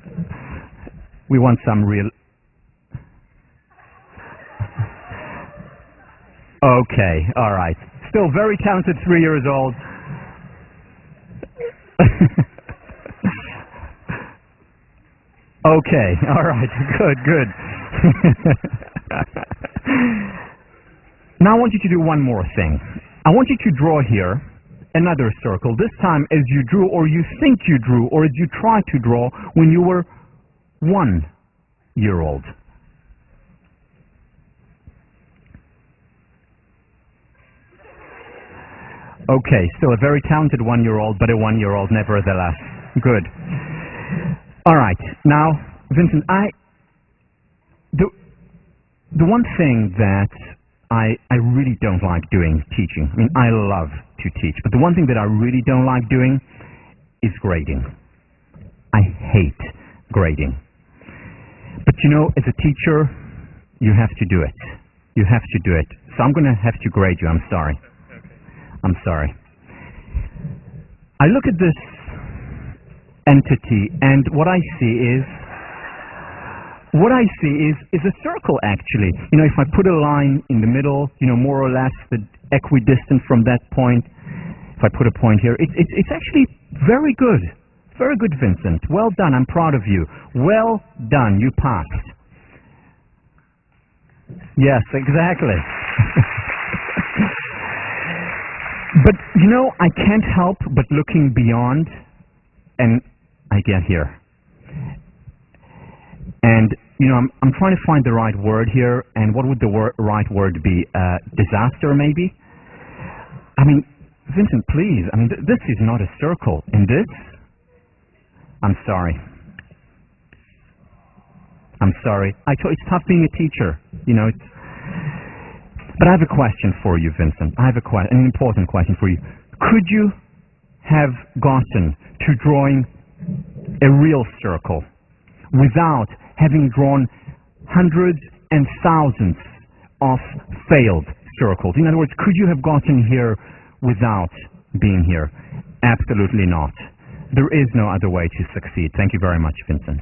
we want some real... Okay, all right. Still very talented 3 years old. Okay, all right, good. Now I want you to do one more thing. I want you to draw here another circle, this time as you drew or you think you drew or as you tried to draw when you were 1 year old. Okay, still a very talented 1 year old, but a 1 year old nevertheless. Good. All right, now, Vincent, the one thing that I really don't like doing teaching. I mean, I love to teach, but the one thing that I really don't like doing is grading. I hate grading. But you know, as a teacher, you have to do it. You have to do it. So I'm going to have to grade you. I'm sorry. I'm sorry. I look at this entity, and what I see is a circle, actually. You know, if I put a line in the middle, you know, more or less the equidistant from that point, if I put a point here, it's actually very good. Very good, Vincent. Well done. I'm proud of you. Well done. You passed. Yes, exactly. But, you know, I can't help but looking beyond, and I get here. And, you know, I'm trying to find the right word here, and what would the right word be? Disaster, maybe? I mean, Vincent, please, I mean, this is not a circle. And this? I'm sorry. I'm sorry. It's tough being a teacher, you know. But I have a question for you, Vincent. I have an important question for you. Could you have gotten to drawing a real circle without having drawn hundreds and thousands of failed circles? In other words, could you have gotten here without being here? Absolutely not. There is no other way to succeed. Thank you very much, Vincent.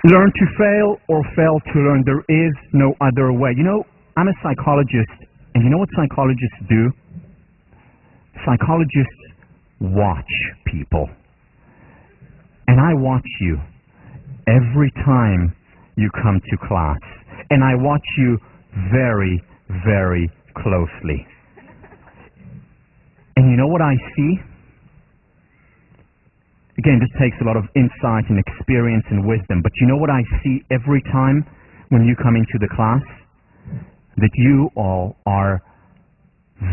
Learn to fail or fail to learn. There is no other way. You know, I'm a psychologist, and you know what psychologists do? Psychologists watch people. And I watch you every time you come to class. And I watch you very, very closely. And you know what I see? Again, this takes a lot of insight and experience and wisdom, but you know what I see every time when you come into the class? That you all are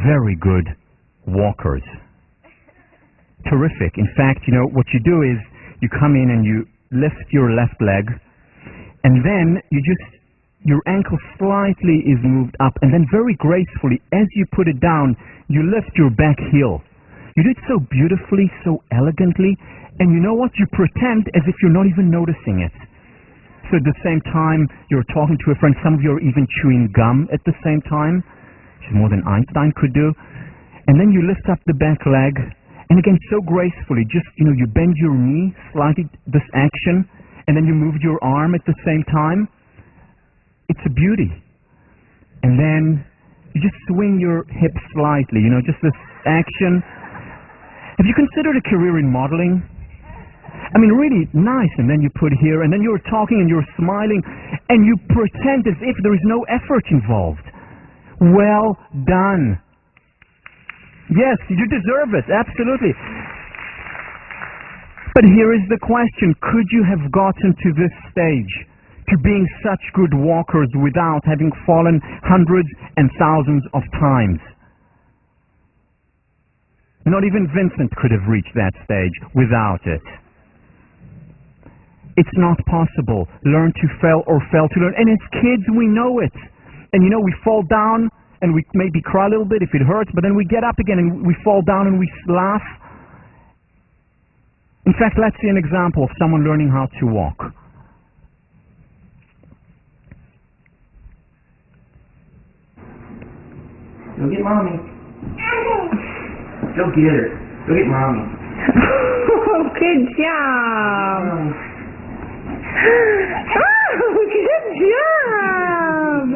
very good walkers. Terrific. In fact, you know, what you do is you come in and you lift your left leg, and then your ankle slightly is moved up, and then very gracefully, as you put it down, you lift your back heel. You do it so beautifully, so elegantly, and you know what? You pretend as if you're not even noticing it. So at the same time, you're talking to a friend. Some of you are even chewing gum at the same time, which is more than Einstein could do. And then you lift up the back leg, and again, so gracefully, just, you know, you bend your knee slightly, this action, and then you move your arm at the same time. It's a beauty. And then you just swing your hips slightly, you know, just this action. Have you considered a career in modeling? I mean, really nice. And then you put here, and then you're talking and you're smiling, and you pretend as if there is no effort involved. Well done. Yes, you deserve it, absolutely. But here is the question. Could you have gotten to this stage, to being such good walkers without having fallen hundreds and thousands of times? Not even Vincent could have reached that stage without it. It's not possible. Learn to fail or fail to learn. And as kids, we know it. And you know, we fall down and we maybe cry a little bit if it hurts, but then we get up again and we fall down and we laugh. In fact, let's see an example of someone learning how to walk. Go get mommy. Go get her. Go get mommy. Oh, good job. Oh, good job.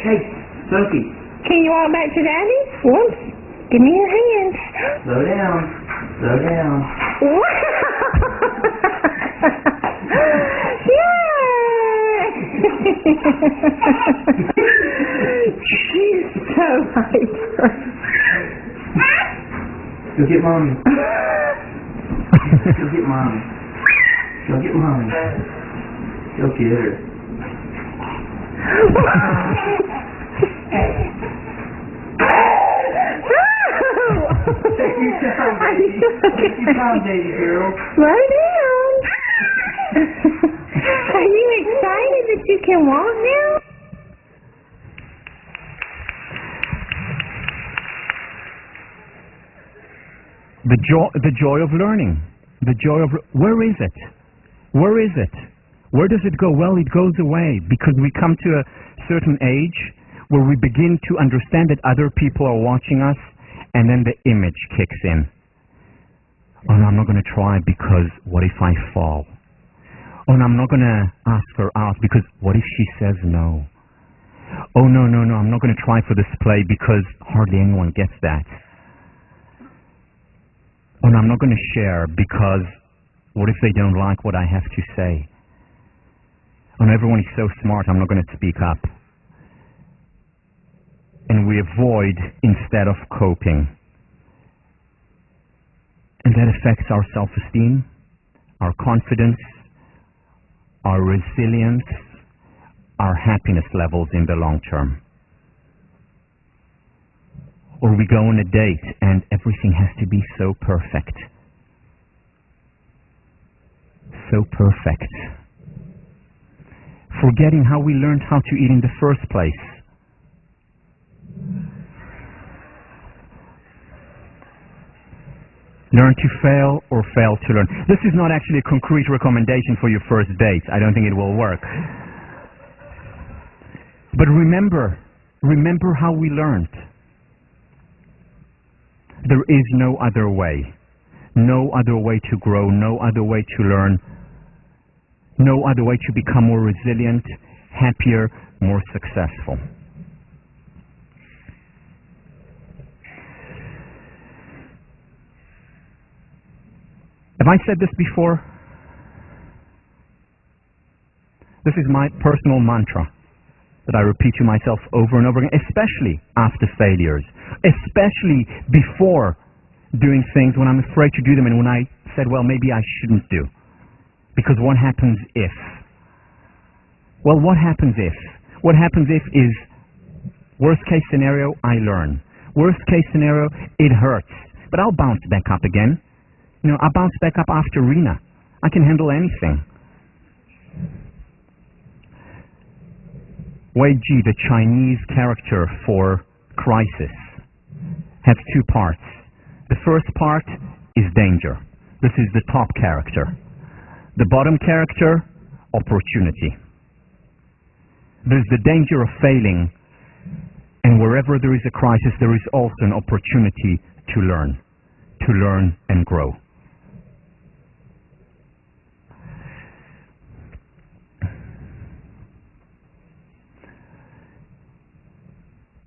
Hey, Sophie. Can you walk back to Daddy? Whoops. Give me your hand. Slow down. Slow down. She's so hyper. Go get mommy. Go get mommy. Go get mommy. Go get her. Take your time, baby. Take your time, baby girl. Slow down. Are you excited that you can walk now? The joy of learning. The joy of... Where is it? Where is it? Where does it go? Well, it goes away because we come to a certain age where we begin to understand that other people are watching us, and then the image kicks in. Oh, no, I'm not going to try because what if I fall? Oh, no, I'm not going to ask her out because what if she says no? Oh, no, I'm not going to try for this play because hardly anyone gets that. Oh, no, I'm not going to share because what if they don't like what I have to say? Oh, no, everyone is so smart, I'm not going to speak up. And we avoid instead of coping. And that affects our self-esteem, our confidence, our resilience, our happiness levels in the long term. Or we go on a date and everything has to be so perfect. So perfect. Forgetting how we learned how to eat in the first place. Learn to fail or fail to learn. This is not actually a concrete recommendation for your first date. I don't think it will work. But remember how we learned. There is no other way. No other way to grow, no other way to learn, no other way to become more resilient, happier, more successful. Have I said this before? This is my personal mantra that I repeat to myself over and over again, especially after failures, especially before doing things when I'm afraid to do them and when I said, well, maybe I shouldn't do. Because what happens if? Well, what happens if? What happens if is worst case scenario, I learn. Worst case scenario, it hurts. But I'll bounce back up again. You know, I'll bounce back up after Rena. I can handle anything. Wei Ji, the Chinese character for crisis, has two parts. The first part is danger. This is the top character. The bottom character, opportunity. There's the danger of failing, and wherever there is a crisis, there is also an opportunity to learn and grow.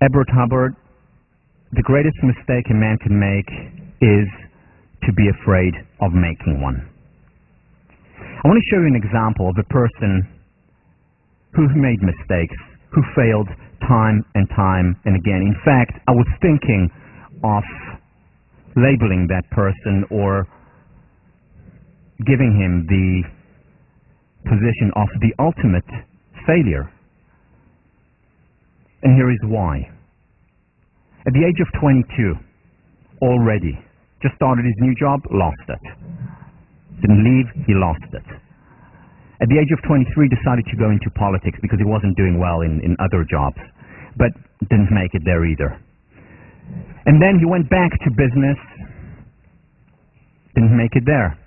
Edward Hubbard, the greatest mistake a man can make is to be afraid of making one. I want to show you an example of a person who made mistakes, who failed time and time and again. In fact, I was thinking of labeling that person or giving him the position of the ultimate failure. And here is why. At the age of 22, already, just started his new job, lost it. Didn't leave, he lost it. At the age of 23, decided to go into politics because he wasn't doing well in other jobs, but didn't make it there either. And then he went back to business, didn't make it there.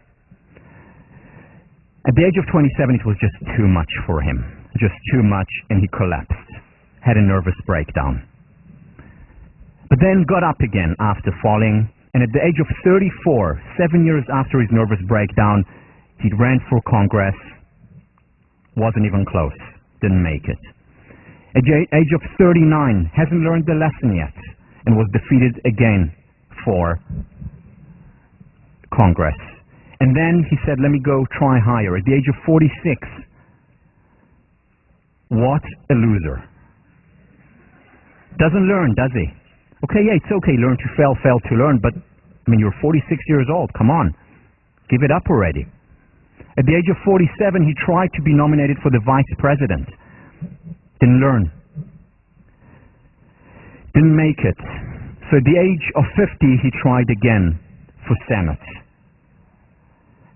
At the age of 27, it was just too much for him, just too much, and he collapsed, had a nervous breakdown. But then got up again after falling, and at the age of 34, 7 years after his nervous breakdown, he ran for Congress, wasn't even close, didn't make it. At the age of 39, hasn't learned the lesson yet, and was defeated again for Congress. And then he said, let me go try higher. At the age of 46, what a loser. Doesn't learn, does he? Okay, yeah, it's okay, learn to fail, fail to learn, but, I mean, you're 46 years old, come on, give it up already. At the age of 47, he tried to be nominated for the vice president. Didn't learn. Didn't make it. So at the age of 50, he tried again for Senate.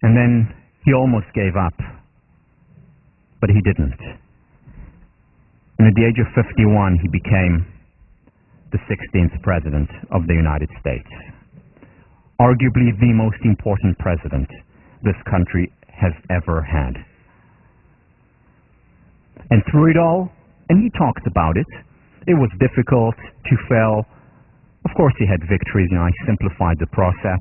And then he almost gave up, but he didn't. And at the age of 51, he became the 16th president of the United States. Arguably the most important president this country has ever had. And through it all, and he talks about it, it was difficult to fail. Of course he had victories, I simplified the process.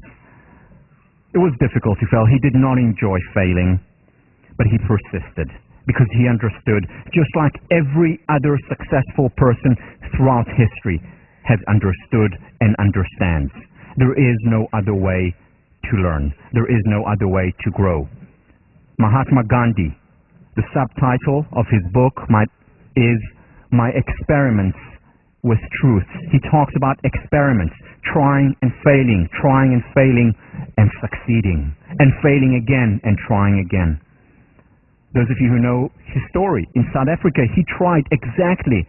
It was difficult to fail. He did not enjoy failing, but he persisted because he understood, just like every other successful person throughout history has understood and understands. There is no other way to learn. There is no other way to grow. Mahatma Gandhi, the subtitle of his book is My Experiments with Truth. He talks about experiments, trying and failing and succeeding, and failing again and trying again. Those of you who know his story, in South Africa, he tried exactly,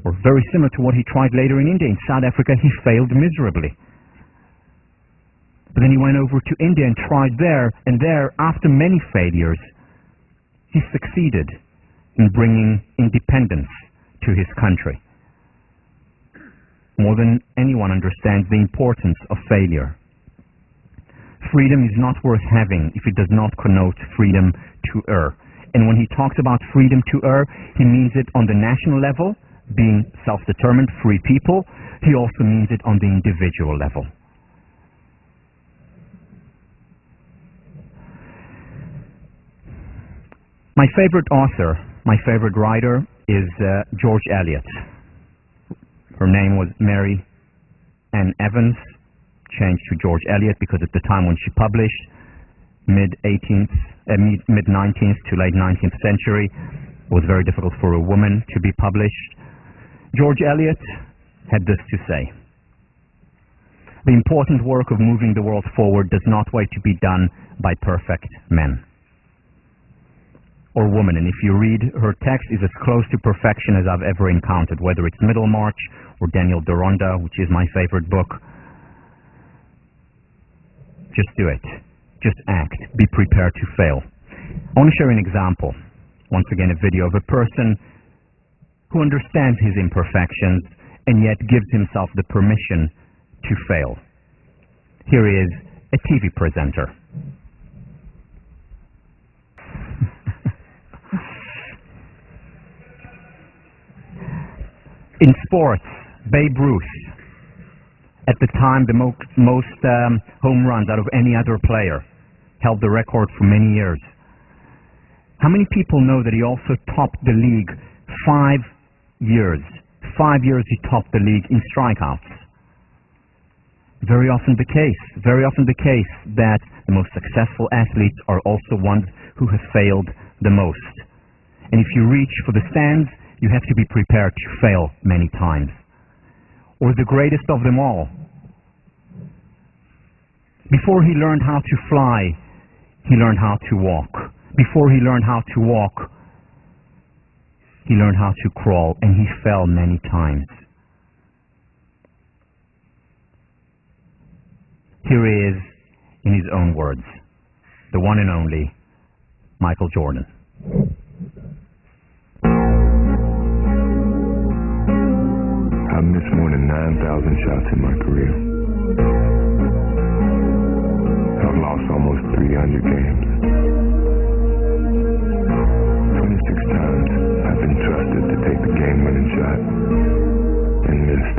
or very similar to what he tried later in India. In South Africa, he failed miserably. But then he went over to India and tried there, and there, after many failures, he succeeded in bringing independence to his country. More than anyone understands the importance of failure. Freedom is not worth having if it does not connote freedom to err. And when he talks about freedom to err, he means it on the national level, being self-determined, free people. He also means it on the individual level. My favorite author, my favorite writer is George Eliot. Her name was Mary Ann Evans, changed to George Eliot because at the time when she published, mid-19th to late 19th century, it was very difficult for a woman to be published. George Eliot had this to say: the important work of moving the world forward does not wait to be done by perfect men or women. And if you read her text, it's as close to perfection as I've ever encountered, whether it's Middlemarch or Daniel Deronda, which is my favorite book. Just do it. Just act. Be prepared to fail. I want to share an example. Once again, a video of a person who understands his imperfections and yet gives himself the permission to fail. Here is a TV presenter. In sports, Babe Ruth, at the time the most home runs out of any other player, held the record for many years. How many people know that he also topped the league 5 years? 5 years he topped the league in strikeouts. Very often the case that the most successful athletes are also ones who have failed the most. And if you reach for the stands, you have to be prepared to fail many times. Or the greatest of them all. Before he learned how to fly, he learned how to walk. Before he learned how to walk, he learned how to crawl, and he fell many times. Here he is in his own words, the one and only Michael Jordan. I've missed more than 9,000 shots in my career. I've lost almost 300 games. 26 times I've been trusted to take the game-winning shot and missed.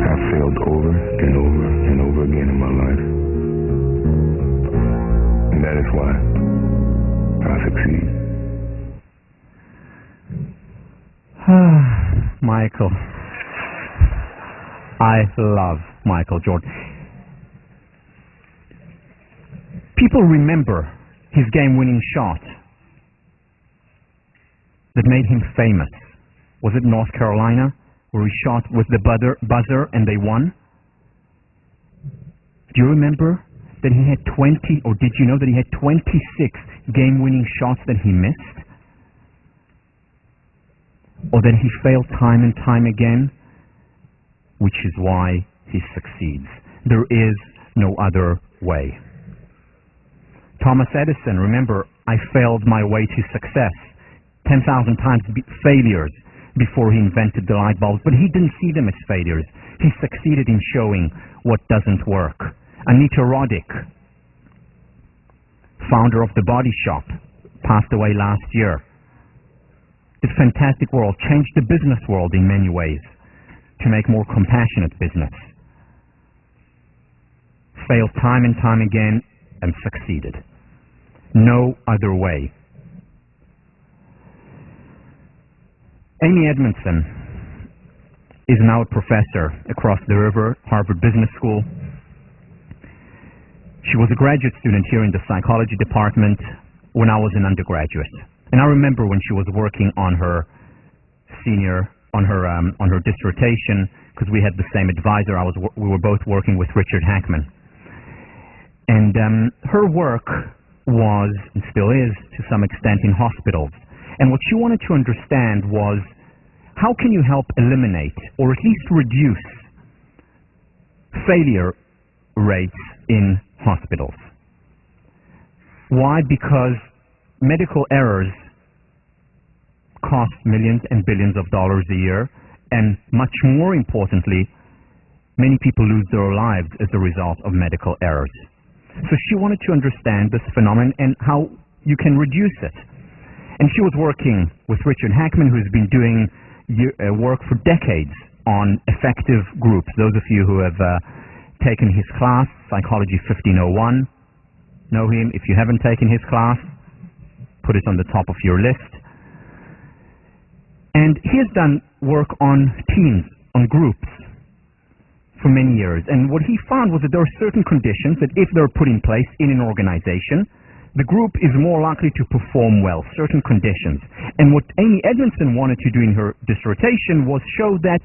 I've failed over and over and over again in my life. And that is why I succeed. Michael. I love Michael Jordan. People remember his game-winning shot that made him famous. Was it North Carolina, where he shot with the buzzer and they won? Do you remember that he had 20, or did you know that he had 26 game-winning shots that he missed? Or that he failed time and time again? Which is why he succeeds. There is no other way. Thomas Edison, remember, I failed my way to success. 10,000 times failures before he invented the light bulbs, but he didn't see them as failures. He succeeded in showing what doesn't work. Anita Roddick, founder of The Body Shop, passed away last year. This fantastic world changed the business world in many ways to make more compassionate business. Failed time and time again and succeeded. No other way. Amy Edmondson is now a professor across the river, Harvard Business School. She was a graduate student here in the psychology department when I was an undergraduate. And I remember when she was working on her dissertation, because we had the same advisor. We were both working with Richard Hackman. And her work was, and still is to some extent, in hospitals. And what she wanted to understand was, how can you help eliminate, or at least reduce, failure rates in hospitals? Why? Because medical errors cost millions and billions of dollars a year, and much more importantly, many people lose their lives as a result of medical errors. So she wanted to understand this phenomenon and how you can reduce it. And she was working with Richard Hackman, who's been doing work for decades on effective groups. Those of you who have taken his class, Psychology 1501, know him. If you haven't taken his class, put it on the top of your list. And he has done work on teams, on groups, for many years. And what he found was that there are certain conditions that if they're put in place in an organization, the group is more likely to perform well, certain conditions. And what Amy Edmondson wanted to do in her dissertation was show that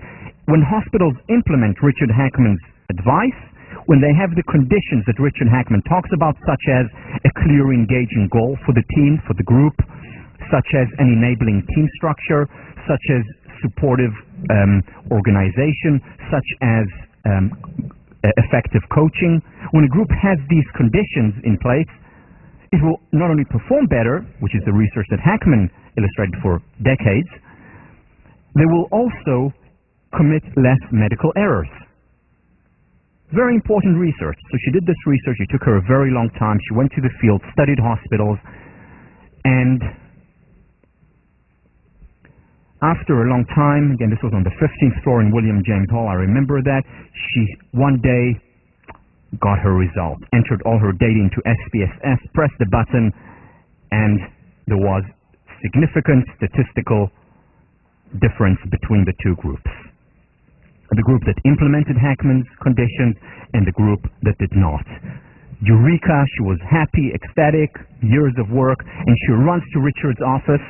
when hospitals implement Richard Hackman's advice, when they have the conditions that Richard Hackman talks about, such as a clear, engaging goal for the team, for the group, such as an enabling team structure, such as supportive organization, such as effective coaching. When a group has these conditions in place, it will not only perform better, which is the research that Hackman illustrated for decades, they will also commit less medical errors. Very important research. So she did this research. It took her a very long time. She went to the field, studied hospitals, and after a long time, again, this was on the 15th floor in William James Hall, I remember that, she one day got her result, entered all her data into SPSS, pressed the button, and there was significant statistical difference between the two groups. The group that implemented Hackman's conditions and the group that did not. Eureka, she was happy, ecstatic, years of work, and she runs to Richard's office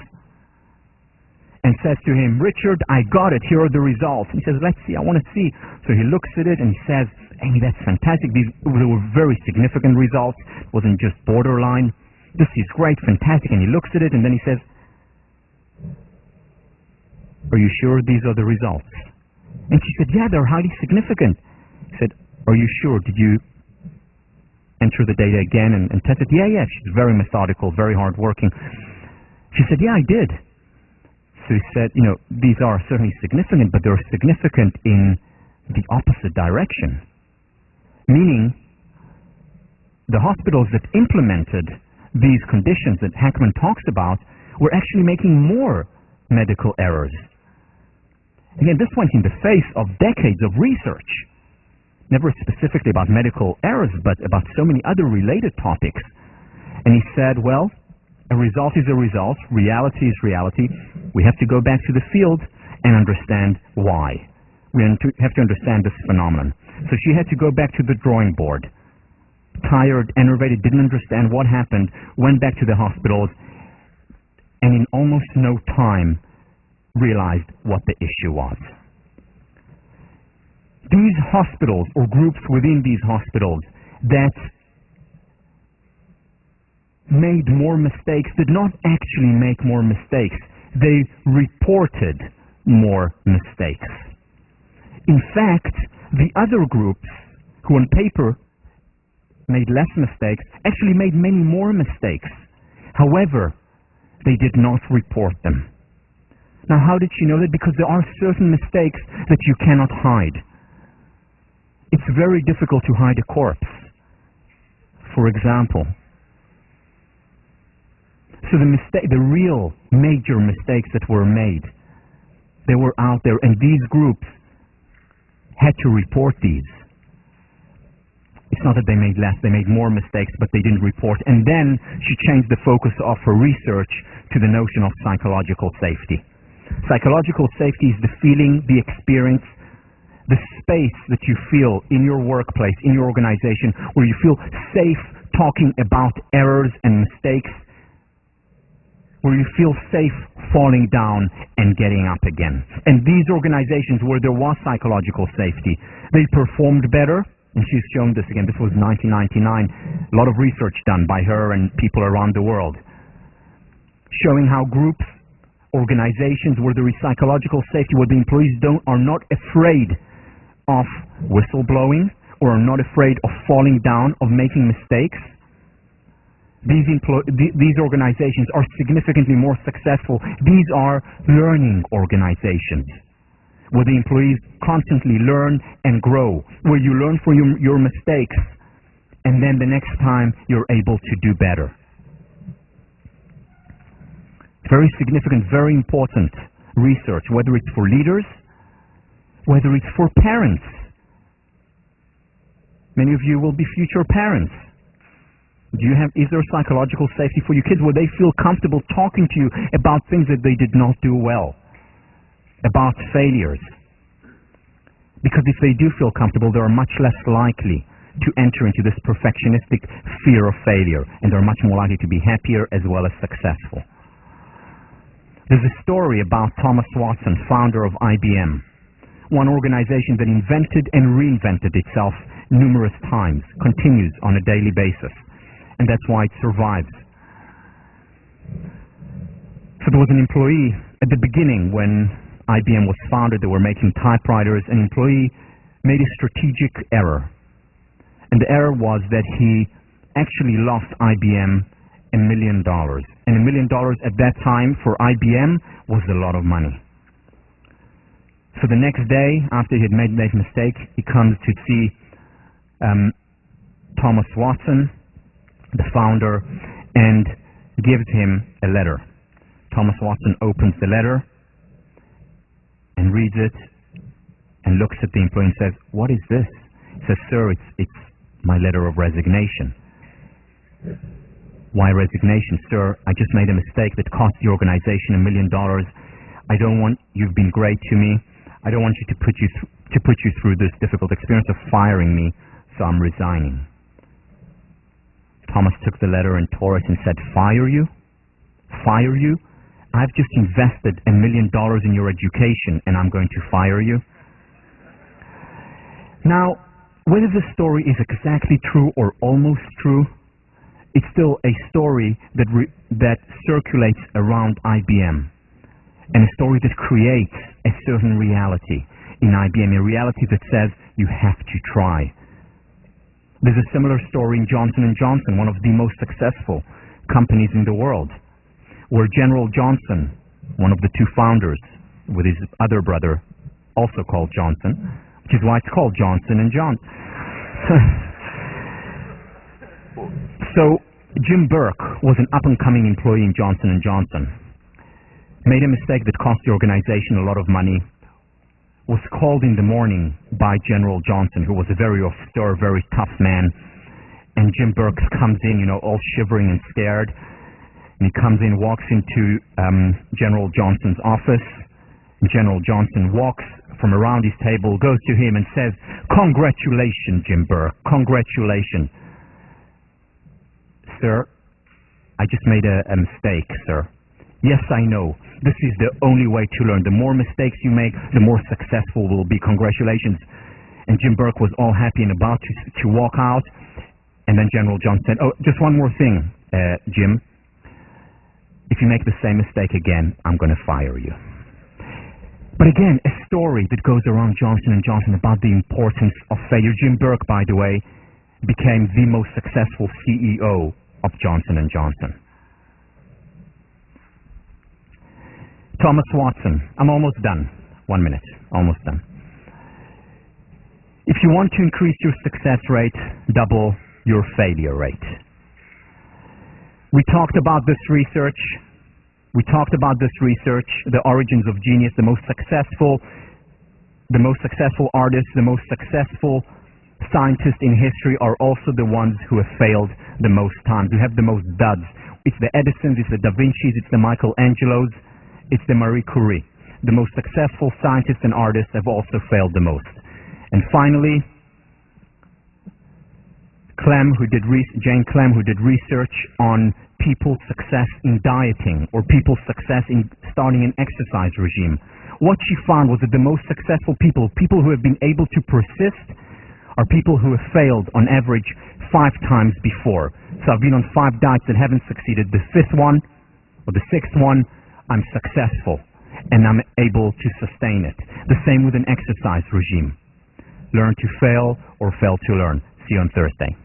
and says to him, "Richard, I got it, here are the results." He says, "Let's see, I want to see." So he looks at it and he says, "Amy, that's fantastic. They were very significant results. It wasn't just borderline. This is great, fantastic." And he looks at it and then he says, "Are you sure these are the results?" And she said, "Yeah, they're highly significant." He said, "Are you sure? Did you enter the data again and test it?" Yeah. She's very methodical, very hardworking. She said, "Yeah, I did." So he said, these are certainly significant, but they're significant in the opposite direction. Meaning, the hospitals that implemented these conditions that Heckman talks about were actually making more medical errors. Again, this went in the face of decades of research, never specifically about medical errors, but about so many other related topics. And he said, well, a result is a result, reality is reality. We have to go back to the field and understand why. We have to understand this phenomenon. So she had to go back to the drawing board. Tired, enervated, didn't understand what happened, went back to the hospitals, and in almost no time realized what the issue was. These hospitals, or groups within these hospitals, that made more mistakes did not actually make more mistakes. They reported more mistakes. In fact, the other groups who on paper made less mistakes actually made many more mistakes. However, they did not report them. Now, how did she know that? Because there are certain mistakes that you cannot hide. It's very difficult to hide a corpse, for example. So the real major mistakes that were made, they were out there, and these groups had to report these. It's not that they made less, they made more mistakes, but they didn't report. And then she changed the focus of her research to the notion of psychological safety. Psychological safety is the feeling, the experience, the space that you feel in your workplace, in your organization, where you feel safe talking about errors and mistakes, where you feel safe falling down and getting up again. And these organizations where there was psychological safety, they performed better. And she's shown this again. This was 1999. A lot of research done by her and people around the world, showing how groups, organizations where there is psychological safety, where the employees are not afraid of whistleblowing or are not afraid of falling down, of making mistakes, these organizations are significantly more successful. These are learning organizations, where the employees constantly learn and grow, where you learn from your mistakes, and then the next time you're able to do better. Very significant, very important research, whether it's for leaders, whether it's for parents. Many of you will be future parents. Is there psychological safety for your kids where they feel comfortable talking to you about things that they did not do well, about failures? Because if they do feel comfortable, they are much less likely to enter into this perfectionistic fear of failure, and they're much more likely to be happier as well as successful. There's a story about Thomas Watson, founder of IBM, one organization that invented and reinvented itself numerous times, continues on a daily basis. And that's why it survives. So there was an employee at the beginning when IBM was founded. They were making typewriters. An employee made a strategic error. And the error was that he actually lost IBM $1 million. And $1 million at that time for IBM was a lot of money. So the next day, after he had made that mistake, he comes to see Thomas Watson, the founder, and gives him a letter. Thomas Watson opens the letter and reads it and looks at the employee and says, "What is this?" He says, "Sir, it's my letter of resignation." "Why resignation, sir? I just made a mistake that cost the organization $1 million. You've been great to me. I don't want you to put you through this difficult experience of firing me, so I'm resigning." Thomas took the letter and tore it and said, "Fire you? Fire you? I've just invested $1 million in your education and I'm going to fire you?" Now, whether the story is exactly true or almost true, it's still a story that circulates around IBM, and a story that creates a certain reality in IBM, a reality that says you have to try. There's a similar story in Johnson & Johnson, one of the most successful companies in the world, where General Johnson one of the two founders, with his other brother, also called Johnson, which is why it's called Johnson & Johnson. So Jim Burke was an up-and-coming employee in Johnson & Johnson. Made a mistake that cost the organization a lot of money. Was called in the morning by General Johnson, who was a very austere, very tough man. And Jim Burke comes in, all shivering and scared. And he comes in, walks into General Johnson's office. And General Johnson walks from around his table, goes to him and says, "Congratulations, Jim Burke, congratulations." "Sir, I just made a mistake, sir." "Yes, I know. This is the only way to learn. The more mistakes you make, the more successful we'll be. Congratulations." And Jim Burke was all happy and about to walk out. And then General Johnson said, "Oh, just one more thing, Jim. If you make the same mistake again, I'm going to fire you." But again, a story that goes around Johnson & Johnson about the importance of failure. Jim Burke, by the way, became the most successful CEO of Johnson & Johnson. Thomas Watson. I'm almost done. 1 minute. Almost done. If you want to increase your success rate, double your failure rate. We talked about this research. The origins of genius. The most successful artists, the most successful scientists in history are also the ones who have failed the most times, who have the most duds. It's the Edisons, it's the Da Vinci's, it's the Michelangelos, it's the Marie Curie. The most successful scientists and artists have also failed the most. And finally, Jane Clem, who did research on people's success in dieting or people's success in starting an exercise regime. What she found was that the most successful people who have been able to persist, are people who have failed on average 5 times before. So I've been on 5 diets that haven't succeeded. The 5th one or the 6th one, I'm successful and I'm able to sustain it. The same with an exercise regime. Learn to fail or fail to learn. See you on Thursday.